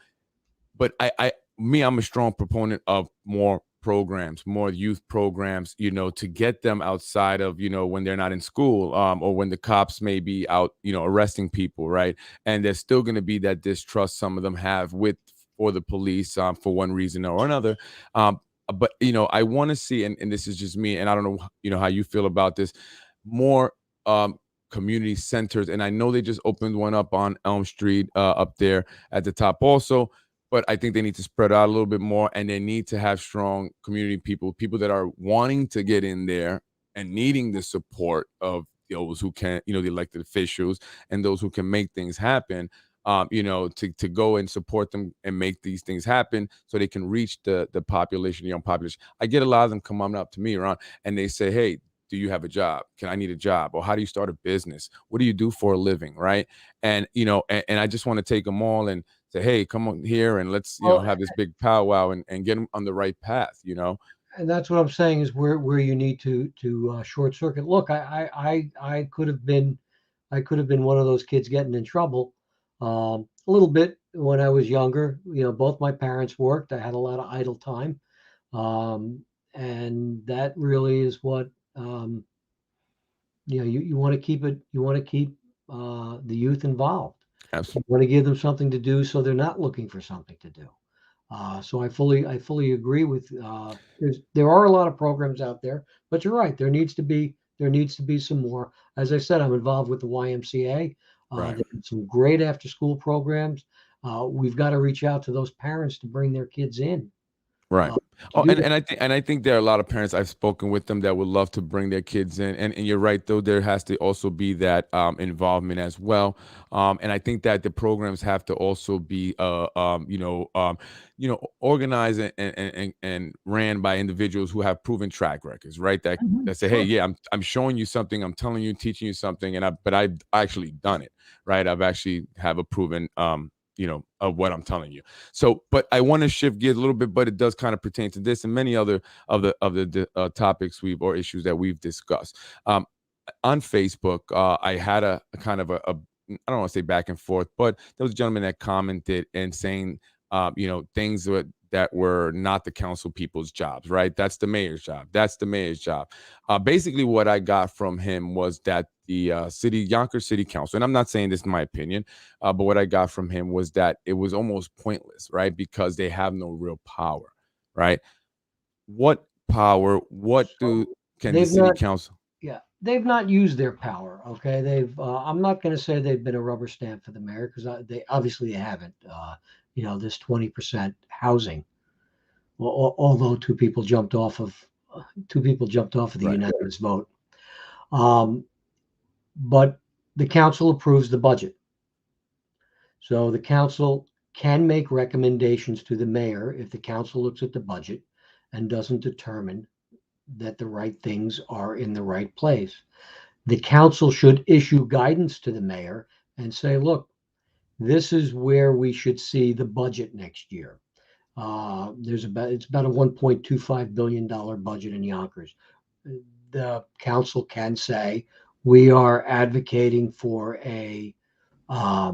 but I'm a strong proponent of more programs, more youth programs, to get them outside of, when they're not in school, or when the cops may be out, arresting people, right? And there's still going to be that distrust some of them have with for the police, for one reason or another. But I want to see, and this is just me, and I don't know, how you feel about this, more community centers. And I know they just opened one up on Elm Street, up there at the top also, but I think they need to spread out a little bit more, and they need to have strong community people that are wanting to get in there and needing the support of those who can, the elected officials and those who can make things happen. To go and support them and make these things happen so they can reach the population, the young population. I get a lot of them come up to me, Ron, and they say, "Hey, do you have a job? Can I need a job? Or how do you start a business? What do you do for a living?" Right? And and I just want to take them all and say, "Hey, come on here and let's well, have this big powwow and get them on the right path." and that's what I'm saying is where you need to short circuit. Look, I could have been one of those kids getting in trouble a little bit when I was younger. Both my parents worked. I had a lot of idle time, um, and that really is what you want to keep it. You want to keep the youth involved. I Absolutely. want to give them something to do so they're not looking for something to do. So I fully agree with. There are a lot of programs out there, but you're right. There needs to be some more. As I said, I'm involved with the YMCA. Right. They have some great after school programs. We've got to reach out to those parents to bring their kids in Right. uh, to Oh, do that. and I think there are a lot of parents I've spoken with them that would love to bring their kids in, and you're right though there has to also be that involvement as well, and I think that the programs have to also be organized and ran by individuals who have proven track records, right? That say, hey, Sure. yeah, I'm showing you something, I'm telling you, teaching you something, but I've actually done it, right? I've actually have a proven of what I'm telling you. So, but I want to shift gears a little bit, but it does kind of pertain to this and many other of the topics we've or issues that we've discussed. On Facebook, I had a kind of a I don't want to say back and forth, but there was a gentleman that commented and saying, things that were not the council people's jobs, right? That's the mayor's job. That's the mayor's job. Basically, what I got from him was that the Yonkers City Council, and I'm not saying this in my opinion, but what I got from him was that it was almost pointless, right? Because they have no real power, right? What power? What do So can the they've city not, council? yeah, they've not used their power. Okay, they've. I'm not going to say they've been a rubber stamp for the mayor because they obviously they haven't. This 20% housing. Although two people jumped off of the Right, unanimous vote. Um, but the council approves the budget. So the council can make recommendations to the mayor if the council looks at the budget and doesn't determine that the right things are in the right place. The council should issue guidance to the mayor and say, look, this is where we should see the budget next year. It's about a $1.25 billion budget in Yonkers. The council can say we are advocating for a uh,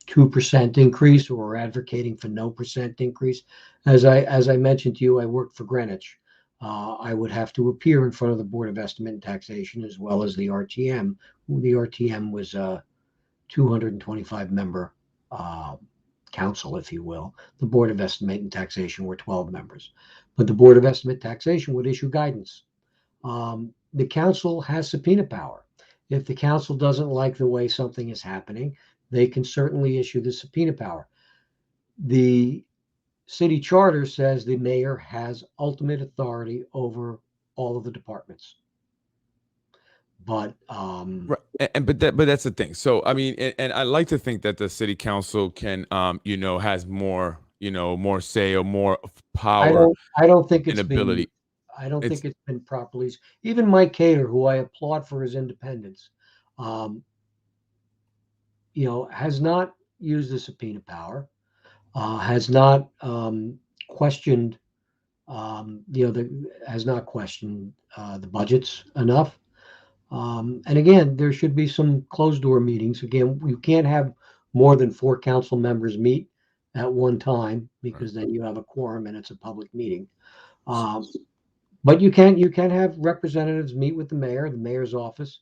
2% increase, or we're advocating for no percent increase. As I mentioned to you, I worked for Greenwich. I would have to appear in front of the Board of Estimate and Taxation as well as the RTM. The RTM was a 225 member uh, council, if you will. The Board of Estimate and Taxation were 12 members, but the Board of Estimate and Taxation would issue guidance. The council has subpoena power. If the council doesn't like the way something is happening, they can certainly issue the subpoena power. The city charter says the mayor has ultimate authority over all of the departments. But right, but that's the thing. So I mean, and I like to think that the city council can, has more, more say or more I power don't I don't think and it's been ability. used. I don't It's think it's been properly. Even Mike Cater, who I applaud for his independence, um, has not used the subpoena power, has not questioned, has not questioned the budgets enough. And again, there should be some closed door meetings. Again, you can't have more than four council members meet at one time right. because then you have a quorum and it's a public meeting. Um, but you can have representatives meet with the mayor's office,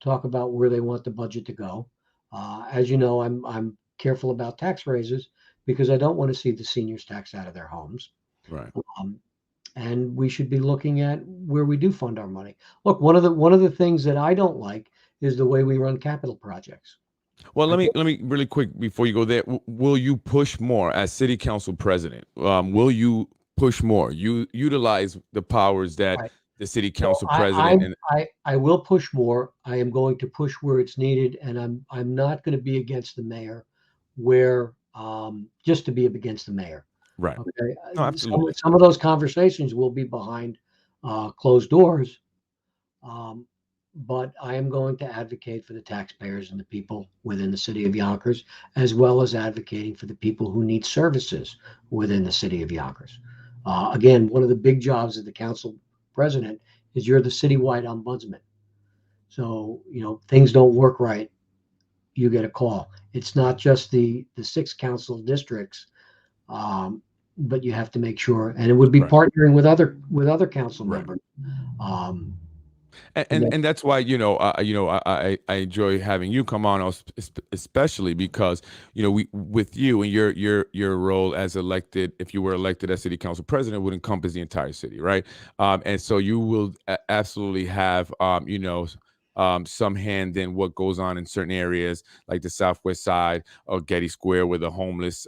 talk about where they want the budget to go. As you know, I'm careful about tax raises because I don't want to see the seniors taxed out of their homes. Right. Um, and we should be looking at where we do fund our money. Look, one of the things that I don't like is the way we run capital projects. Well, I think let me really quick before you go there. Will you push more as city council president? Will you push more? You utilize the powers that right. the city So council I president I'm and I will push more. I am going to push where it's needed, and I'm not going to be against the mayor, where just to be against the mayor. right. Okay, No, some absolutely. some of those conversations will be behind closed doors. Um, but I am going to advocate for the taxpayers and the people within the city of Yonkers, as well as advocating for the people who need services within the city of Yonkers. Again, one of the big jobs of the council president is you're the citywide ombudsman. So, things don't work right, you get a call. It's not just the six council districts, um, but you have to make sure, and it would be Right. partnering with other council Right. members. Um, and You and, know, and that's why I enjoy having you come on, especially because we with you and your role as elected, if you were elected as city council president, would encompass the entire city, right? And so you will absolutely have some hand in what goes on in certain areas like the southwest side of Getty Square, where the homeless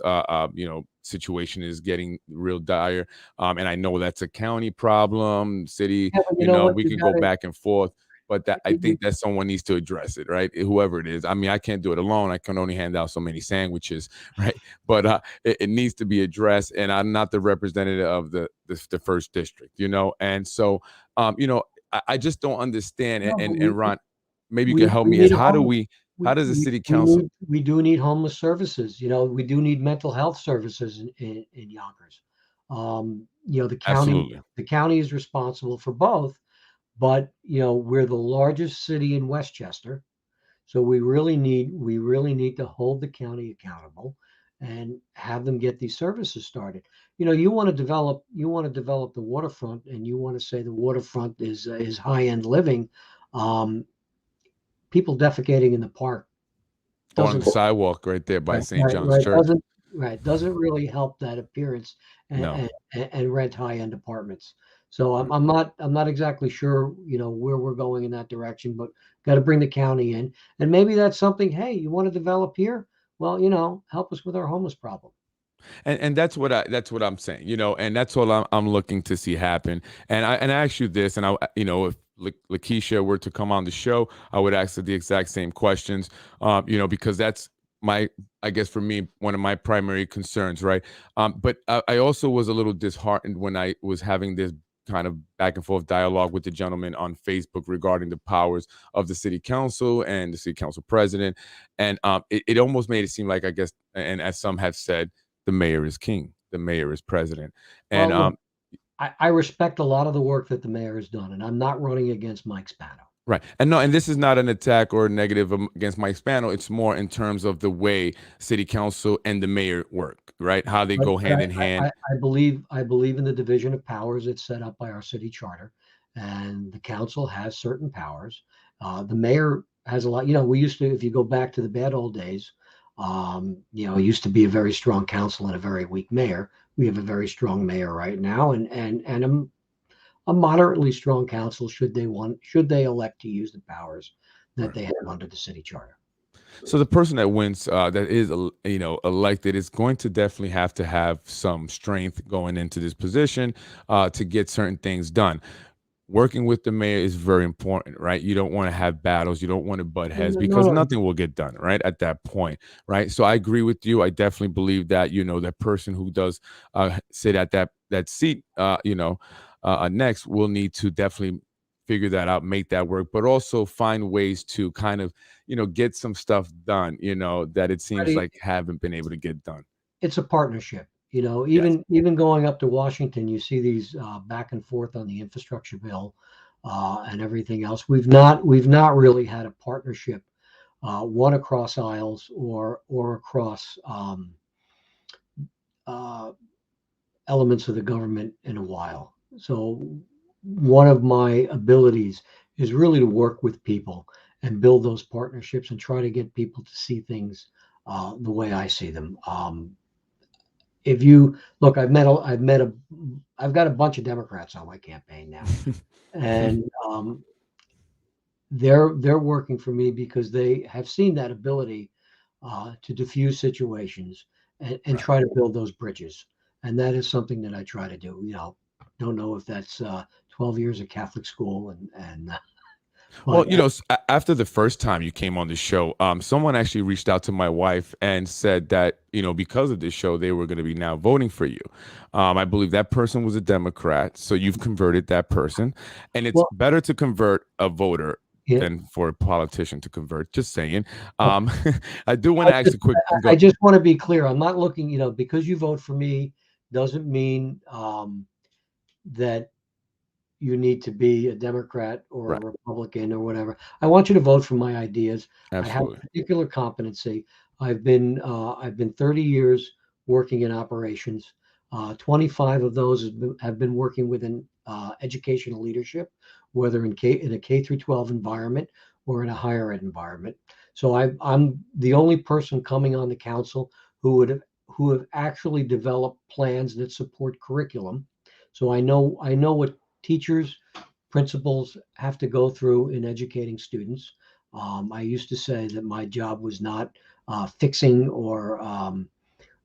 situation is getting real dire. And I know that's a county problem, city, yeah, but you know what? we You can got go back and forth, but that I to. think that someone needs to address it, right? Whoever it is. I mean, I can't do it alone. I can only hand out so many sandwiches, right? But it needs to be addressed, and I'm not the representative of the first district, and so I just don't understand. No, but And Ron, maybe you can help we me. Is need a how do homeless. we? How does the city We council? need we do need homeless services. You know, we do need mental health services in Yonkers. Absolutely. The county is responsible for both, but we're the largest city in Westchester, so we really need to hold the county accountable and have them get these services started. You want to develop the waterfront, and you want to say the waterfront is high end living. Um, People defecating in the park Or on doesn't the sidewalk right there by right, St. right, John's right, Church. doesn't really help that appearance, No. and rent high end apartments. So I'm not exactly sure where we're going in that direction, but got to bring the county in, and maybe that's something. Hey, you want to develop here? Well, help us with our homeless problem. And that's what I'm saying, and that's what I'm looking to see happen. And I ask you this, and if Lakeisha were to come on the show, I would ask her the exact same questions, because that's my, I guess for me, one of my primary concerns, right? But I also was a little disheartened when I was having this kind of back and forth dialogue with the gentleman on Facebook regarding the powers of the city council and the city council president, and it almost made it seem like, I guess, and as some have said, the mayor is king, the mayor is president, and Well, look, I respect a lot of the work that the mayor has done, and I'm not running against Mike Spano. right, and no, and this is not an attack or negative against Mike Spano. It's more in terms of the way city council and the mayor work, right? How they But, go but hand in hand. I believe in the division of powers that's set up by our city charter, and the council has certain powers. The mayor has a lot. We used to, if you go back to the bad old days, it used to be a very strong council and a very weak mayor. We have a very strong mayor right now, and a moderately strong council should they elect to use the powers that Right. they have under the city charter. So the person that wins, that is, elected, is going to definitely have to have some strength going into this position to get certain things done. Working with the mayor is very important, right? You don't want to have battles. You don't want to butt heads No, because no, nothing will get done, right? At that point, right? So I agree with you. I definitely believe that, that person who does sit at that seat, next will need to definitely figure that out, make that work, but also find ways to kind of, get some stuff done, that it seems Freddie, like haven't been able to get done. it's a partnership. Yes. Even going up to Washington, you see these back and forth on the infrastructure bill and everything else. We've not really had a partnership, one across aisles or across uh, elements of the government in a while. So one of my abilities is really to work with people and build those partnerships and try to get people to see things the way I see them. If you look, I've got a bunch of Democrats on my campaign now, and they're working for me because they have seen that ability to diffuse situations and Right. try to build those bridges. And that is something that I try to do. Don't know if that's 12 years of Catholic school and Well, but after the first time you came on the show, someone actually reached out to my wife and said that, because of this show, they were going to be now voting for you. I believe that person was a Democrat. So you've converted that person. And it's well, better to convert a voter yeah. than for a politician to convert. Just saying. Okay. Um, I do want to ask a quick I go. just want to be clear. I'm not looking, because you vote for me doesn't mean that you need to be a Democrat or a Right. Republican or whatever. I want you to vote for my ideas. I have Absolutely. particular competency. I've been 30 years working in operations. 25 of those have been working within educational leadership, whether in a K through 12 environment or in a higher ed environment. So I'm the only person coming on the council who have actually developed plans that support curriculum. So I know what teachers, principals have to go through in educating students. I used to say that my job was not fixing or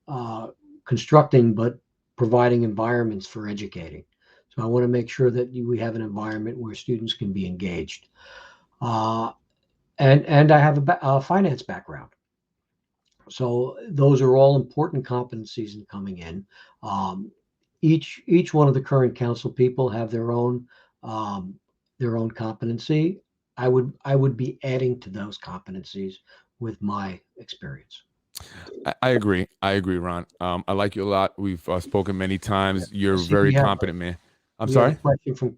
uh, constructing, but providing environments for educating. So I want to make sure that we have an environment where students can be engaged. Uh, and I have a finance background. So those are all important competencies in coming in. Um, each one of the current council people have um, their own competency. I would be adding to those competencies with my experience. I agree. I agree, Ron. I like you a lot. We've spoken many Yeah. times. I You're a see very competent man. I'm sorry.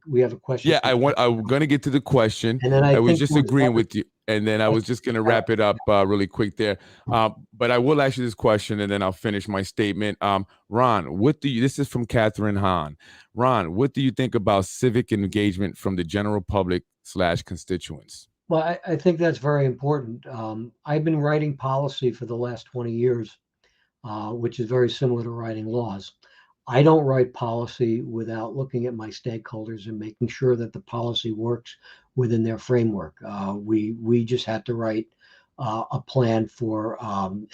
we have a question Yeah, from, I'm going to get to the question. and then I I was think just there was agreeing another. with you, and then I I was just going to think wrap it up really quick there. But I will ask you this question, and then I'll finish my statement. Ron, what do you? This is from Catherine Hahn. Ron, what do you think about civic engagement from the general public slash constituents? Well, I think that's very important. I've been writing policy for the last 20 years, which is very similar to writing laws. I don't write policy without looking at my stakeholders and making sure that the policy works within their framework. We just had to write a plan for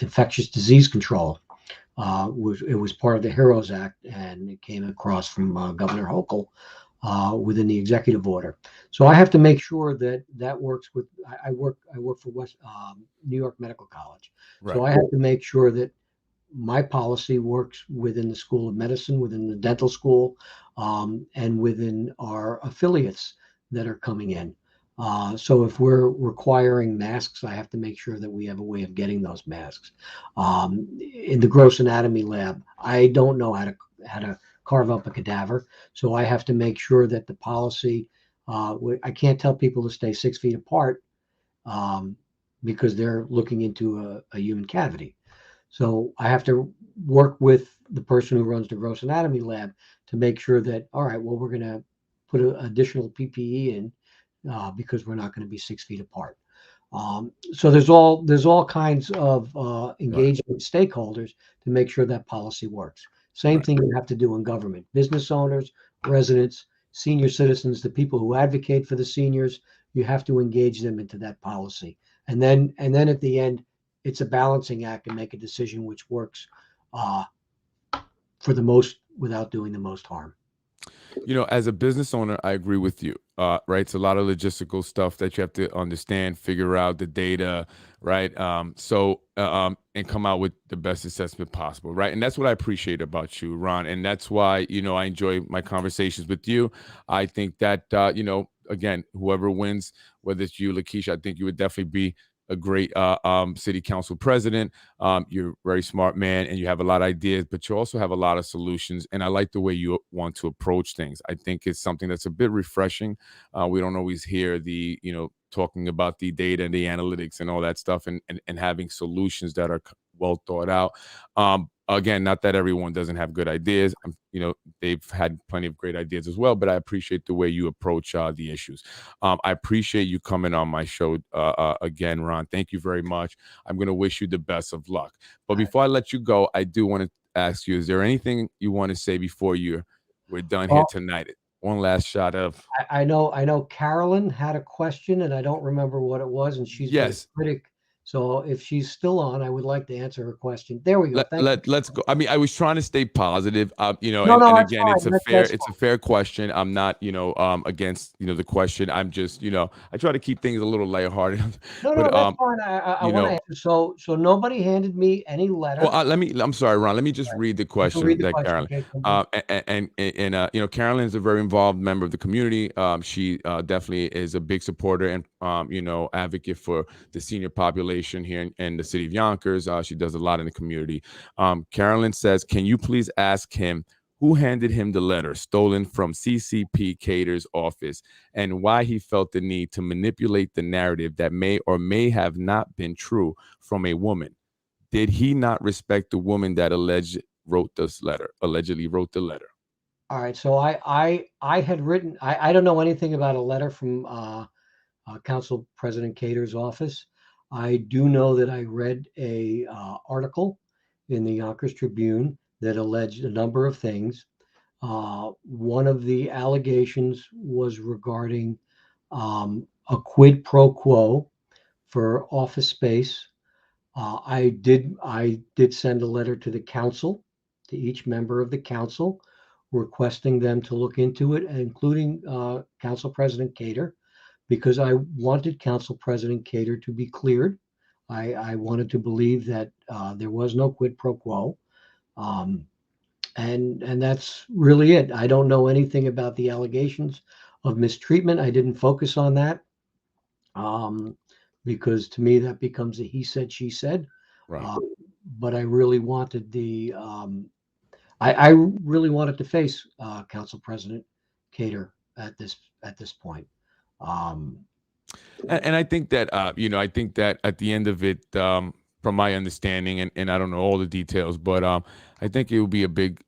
infectious disease control. It was part of the HEROES Act, and it came across from Governor Hochul within the executive order. So I have to make sure that that works with. I work for New York Medical College, so Right. I have to make sure that my policy works within the School of Medicine, within the dental school, and within our affiliates that are coming in. So if we're requiring masks, I have to make sure that we have a way of getting those masks. In the gross anatomy lab, I don't know how to carve up a cadaver, so I have to make sure that the policy. I can't tell people to stay 6 feet apart um, because they're looking into a human cavity. So I have to work with the person who runs the gross anatomy lab to make sure that, all right, well, we're going to put an additional PPE in because we're not going to be 6 feet apart. So there's all kinds of Right. engagement with stakeholders to make sure that policy works. Same Right. thing you have to do in government. Business owners, residents, senior citizens, the people who advocate for the seniors, you have to engage them into that policy. And then at the end, it's a balancing act and make a decision which works uh, for the most without doing the most harm. As a business owner, I agree with you. Right, it's a lot of logistical stuff that you have to understand, figure out the data, right? And come out with the best assessment possible, right? And that's what I appreciate about you, Ron. And that's why I enjoy my conversations with you. I think that again, whoever wins, whether it's you, Lakeisha, I think you would definitely be a great city council president. You're a very smart man and you have a lot of ideas, but you also have a lot of solutions. And I like the way you want to approach things. I think it's something that's a bit refreshing. We don't always hear talking about the data and the analytics and all that stuff and having solutions that are well thought out. Again, not that everyone doesn't have good ideas. They've had plenty of great ideas as well, but I appreciate the way you approach the issues. I appreciate you coming on my show again, Ron. Thank you very much. I'm going to wish you the best of luck. But before I let you go, I do want to ask you, is there anything you want to say before we're done here Well, tonight? One last shot of I know Carolyn had a question and I don't remember what it was, and she's been a yes. critic. So if she's still on, I would like to answer her question. There we go. Thank you. Let's go. I mean, I was trying to stay positive, No, and no, that's again, fine. That's it's a fine. fair question. I'm not, against, the question. I'm just, I try to keep things a little lighthearted, No, no, but, that's fine. I you want to know, answer. So nobody handed me any well, letter. I'm sorry, Ron. Let me just read the You can read question the that question. Carolyn, Okay, thank you. Carolyn is a very involved member of the community. She definitely is a big supporter and, advocate for the senior population here in the city of Yonkers. She does a lot in the community. Carolyn says, can you please ask him who handed him the letter stolen from CCP Cater's office and why he felt the need to manipulate the narrative that may or may have not been true from a woman? Did he not respect the woman that wrote this letter, allegedly wrote the letter. All right. So I had written. I don't know anything about a letter from Council President Cater's office. I do know that I read a article in the Yonkers Tribune that alleged a number of things. One of the allegations was regarding a quid pro quo for office space. I did send a letter to the council, to each member of the council, requesting them to look into it, including Council President Cater, because I wanted Council President Cater to be cleared. I wanted to believe that there was no quid pro quo. Um, and that's really it. I don't know anything about the allegations of mistreatment. I didn't focus on that, um, because to me that becomes a he said she said. Right. Uh, but I really wanted I really wanted to face Council President Cater at this point. Um, And I think that I think that at the end of it, from my understanding, and I don't know all the details, but I think it would be a big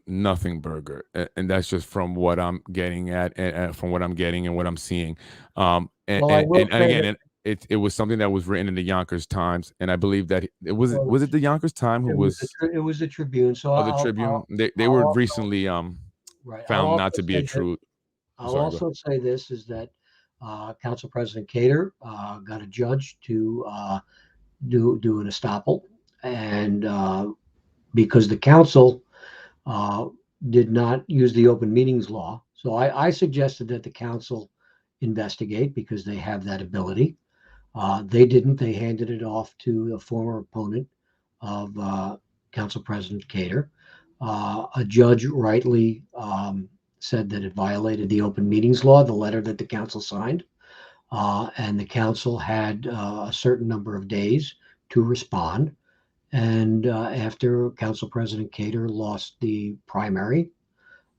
nothing burger, and that's just from what I'm getting at, and from what I'm getting and what I'm seeing. And, well, I and, will and and say again, that. it was something that was written in the Yonkers Times, and I believe that Well, was it the Yonkers Time who was it was a Tribune. So of the Tribune. They I'll were also recently right. found not to be a true. I'm I'll sorry, go ahead. also say this is that Council President Cater got a judge to do an estoppel, and because the council uh, did not use the open meetings law. So I suggested that the council investigate because they have that ability. They didn't. They handed it off to a former opponent of Council President Cater. A judge rightly said that it violated the open meetings law, the letter that the council signed, and the council had a certain number of days to respond. And after Council President Cater lost the primary,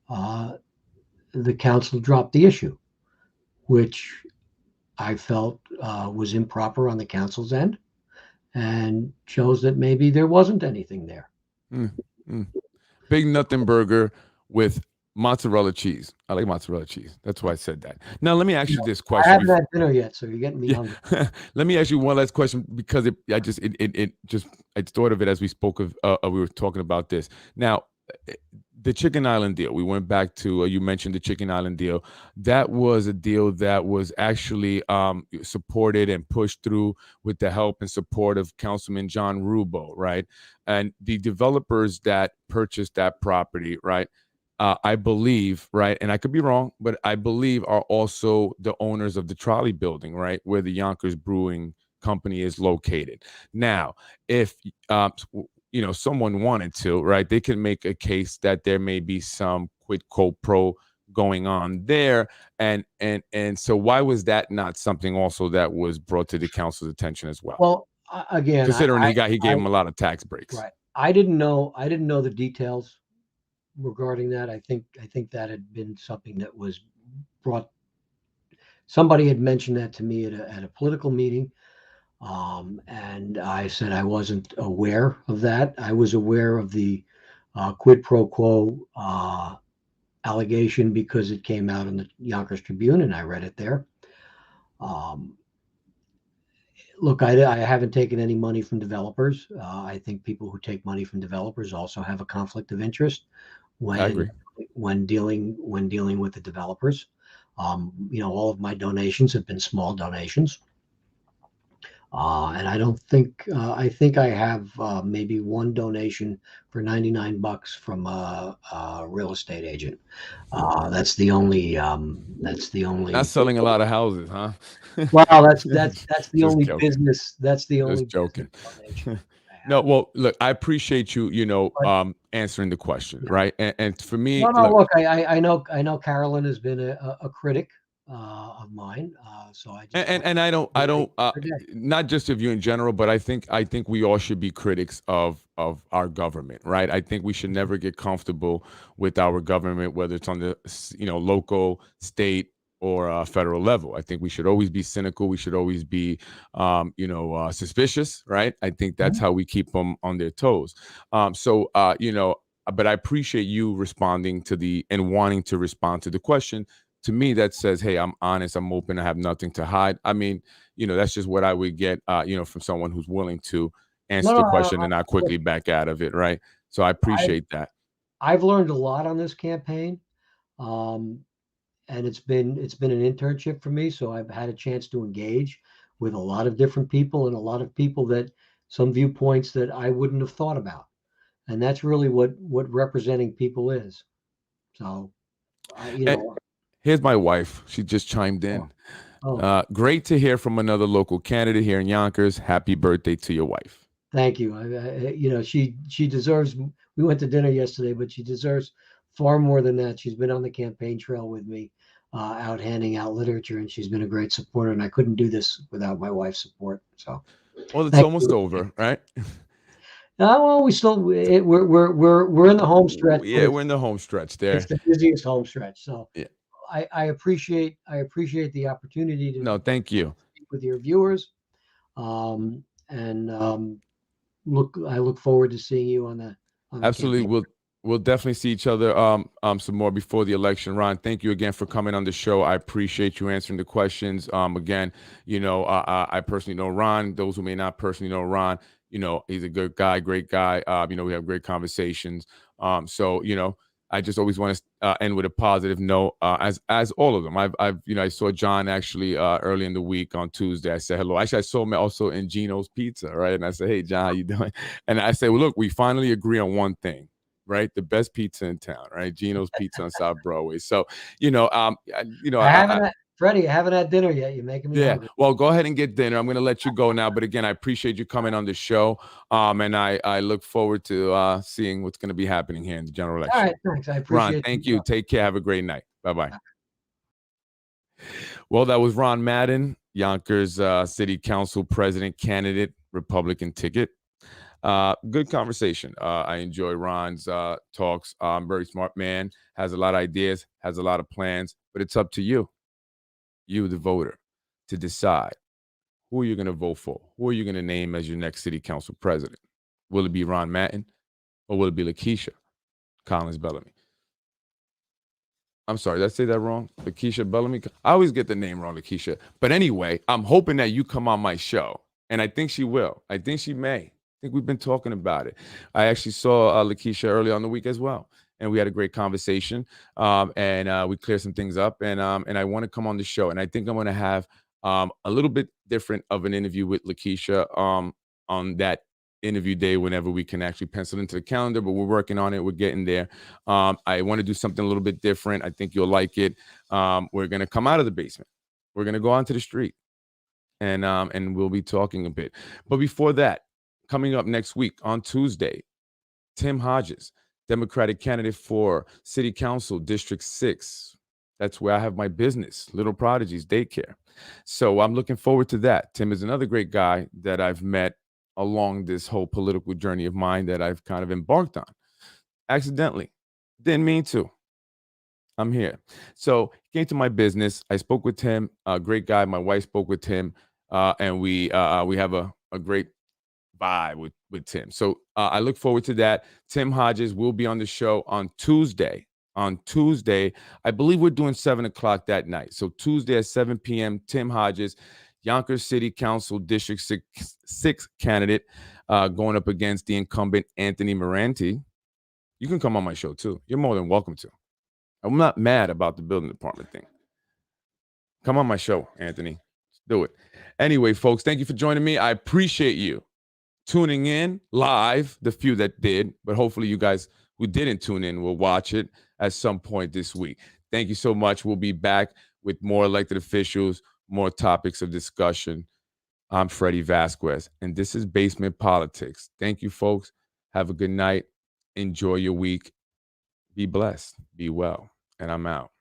uh, the council dropped the issue, which I felt was improper on the council's end and shows that maybe there wasn't anything there. Mm, mm. Big nothing burger with mozzarella cheese. I like mozzarella cheese. That's why I said that. Now let me ask You you know, this I question. haven't had dinner yet, so you're getting me Yeah. hungry. Let me ask you one last question because it just I thought of it as we spoke of we were talking about this. Now, eh, the Chicken Island deal. We went back to you mentioned the Chicken Island deal. That was a deal that was actually supported and pushed through with the help and support of Councilman John Rubo, right? And the developers that purchased that property, right? I believe, right, and I could be wrong, but I believe are also the owners of the trolley building, right, where the Yonkers Brewing Company is located. Now, if someone wanted to, right, they can make a case that there may be some quid pro quo going on there, and so why was that not something also that was brought to the council's attention as well? Well, again, Considering he gave him a lot of tax breaks. right. I didn't know the details regarding that. I think that had been something that was brought. Somebody had mentioned that to me at a political meeting, and I said I wasn't aware of that. I was aware of the quid pro quo allegation because it came out in the Yonkers Tribune, and I read it there. Um, Look, I haven't taken any money from developers. I think people who take money from developers also have a conflict of interest I when agree. dealing with the developers. All of my donations have been small donations, and I don't think I think I have maybe one donation for $99 from a real estate agent. That's the only. That's the Not only. selling a lot of houses, huh? Well, that's the Just only joking. business. That's the only Just business joking. donation I No, have. well, look, I appreciate you, But answering the question, yeah, right? And for no, me, no. look, Look, I know Carolyn has been a critic of mine, so I just want and to I make don't, her day. not just of you in general, but I think we all should be critics of our government, right? I think we should never get comfortable with our government, whether it's on the local, state, or federal level. I think we should always be cynical. We should always be, suspicious, right? I think that's Mhm. how we keep them on their toes. So, but I appreciate you responding to the and wanting to respond to the question. To me, that says, "Hey, I'm honest. I'm open. I have nothing to hide." I mean, that's just what I would get, from someone who's willing to answer No, the no, question and not look, quickly back out of it, right? So I I've appreciate that. I've learned a lot on this campaign. Um, and it's been an internship for me, so I've had a chance to engage with a lot of different people and a lot of people that some viewpoints that I wouldn't have thought about. And that's really what representing people is. So I, you And know, here's my wife. She just chimed oh, in. oh, Great to hear from another local candidate here in Yonkers. Happy birthday to your wife. thank you. She deserves. We went to dinner yesterday, but she deserves far more than that. She's been on the campaign trail with me, out handing out literature, and she's been a great supporter. And I couldn't do this without my wife's support. So Well, it's thank almost you. over, right? Well, we're in the home stretch, but Yeah, we're in the home stretch it's there. the busiest home stretch. So Yeah. I appreciate the opportunity to No, thank you. speak with your viewers, and I look forward to seeing you on the Absolutely. campaign. We'll definitely see each other some more before the election. Ron, thank you again for coming on the show. I appreciate you answering the questions. Again, I personally know Ron. Those who may not personally know Ron, he's a good guy, great guy. We have great conversations. So I just always want to end with a positive note, as all of them. I saw John actually early in the week on Tuesday. I said hello. Actually, I saw him also in Gino's Pizza, right? And I said, "Hey, John, how you doing?" And I said, "Well, look, we finally agree on one thing." Right, the best pizza in town, right? Gino's Pizza on South Broadway. So, Freddie, I haven't had dinner yet. You're making me yeah. hungry. Well, go ahead and get dinner. I'm going to let you go now. But again, I appreciate you coming on the show. And I look forward to seeing what's going to be happening here in the general All election. right, thanks. I Ron, appreciate thank you. you. Take care. Have a great night. Bye bye. Well, that was Ron Matten, Yonkers City Council President candidate, Republican ticket. Good conversation. I enjoy Ron's talks. Very smart man, has a lot of ideas, has a lot of plans, but it's up to you, the voter, to decide who you're going to vote for. Who are you going to name as your next city council president? Will it be Ron Matten or will it be Lakeisha Collins Bellamy? I'm sorry, did I say that wrong? Lakeisha Bellamy? I always get the name wrong, Lakeisha. But anyway, I'm hoping that you come on my show. And I think she will. I think she may. I think we've been talking about it. I actually saw Lakeisha early on the week as well. And we had a great conversation. And we cleared some things up. And I want to come on the show. And I think I'm going to have a little bit different of an interview with Lakeisha on that interview day whenever we can actually pencil into the calendar, but we're working on it. We're getting there. I want to do something a little bit different. I think you'll like it. We're going to come out of the basement. We're going to go onto the street and we'll be talking a bit. But before that, coming up next week on Tuesday, Tim Hodges, Democratic candidate for City Council, District 6. That's where I have my business, Little Prodigies Daycare. So I'm looking forward to that. Tim is another great guy that I've met along this whole political journey of mine that I've kind of embarked on. Accidentally. Didn't mean to. I'm here. So he came to my business. I spoke with him, a great guy. My wife spoke with him, and we have a great vibe with Tim. So I look forward to that. Tim Hodges will be on the show on Tuesday. On Tuesday, I believe we're doing 7 o'clock that night. So Tuesday at 7 p.m., Tim Hodges, Yonkers City Council District 6 candidate, going up against the incumbent Anthony Moranti. You can come on my show too. You're more than welcome to. I'm not mad about the building department thing. Come on my show, Anthony. Let's do it. Anyway, folks, thank you for joining me. I appreciate you tuning in live, the few that did, but hopefully you guys who didn't tune in will watch it at some point this week. Thank you so much. We'll be back with more elected officials, more topics of discussion. I'm Freddy Vazquez, and this is Basement Politics. Thank you, folks. Have a good night. Enjoy your week. Be blessed. Be well. And I'm out.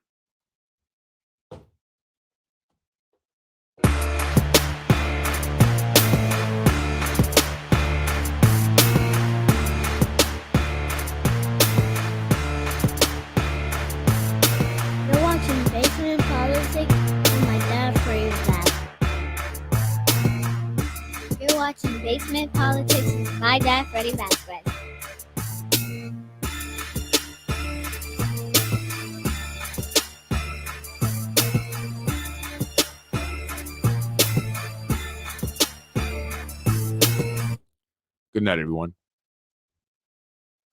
You're watching Basement Politics with my dad, Freddy Vazquez. You're watching Basement Politics with my dad, Freddy Vazquez. Good night, everyone.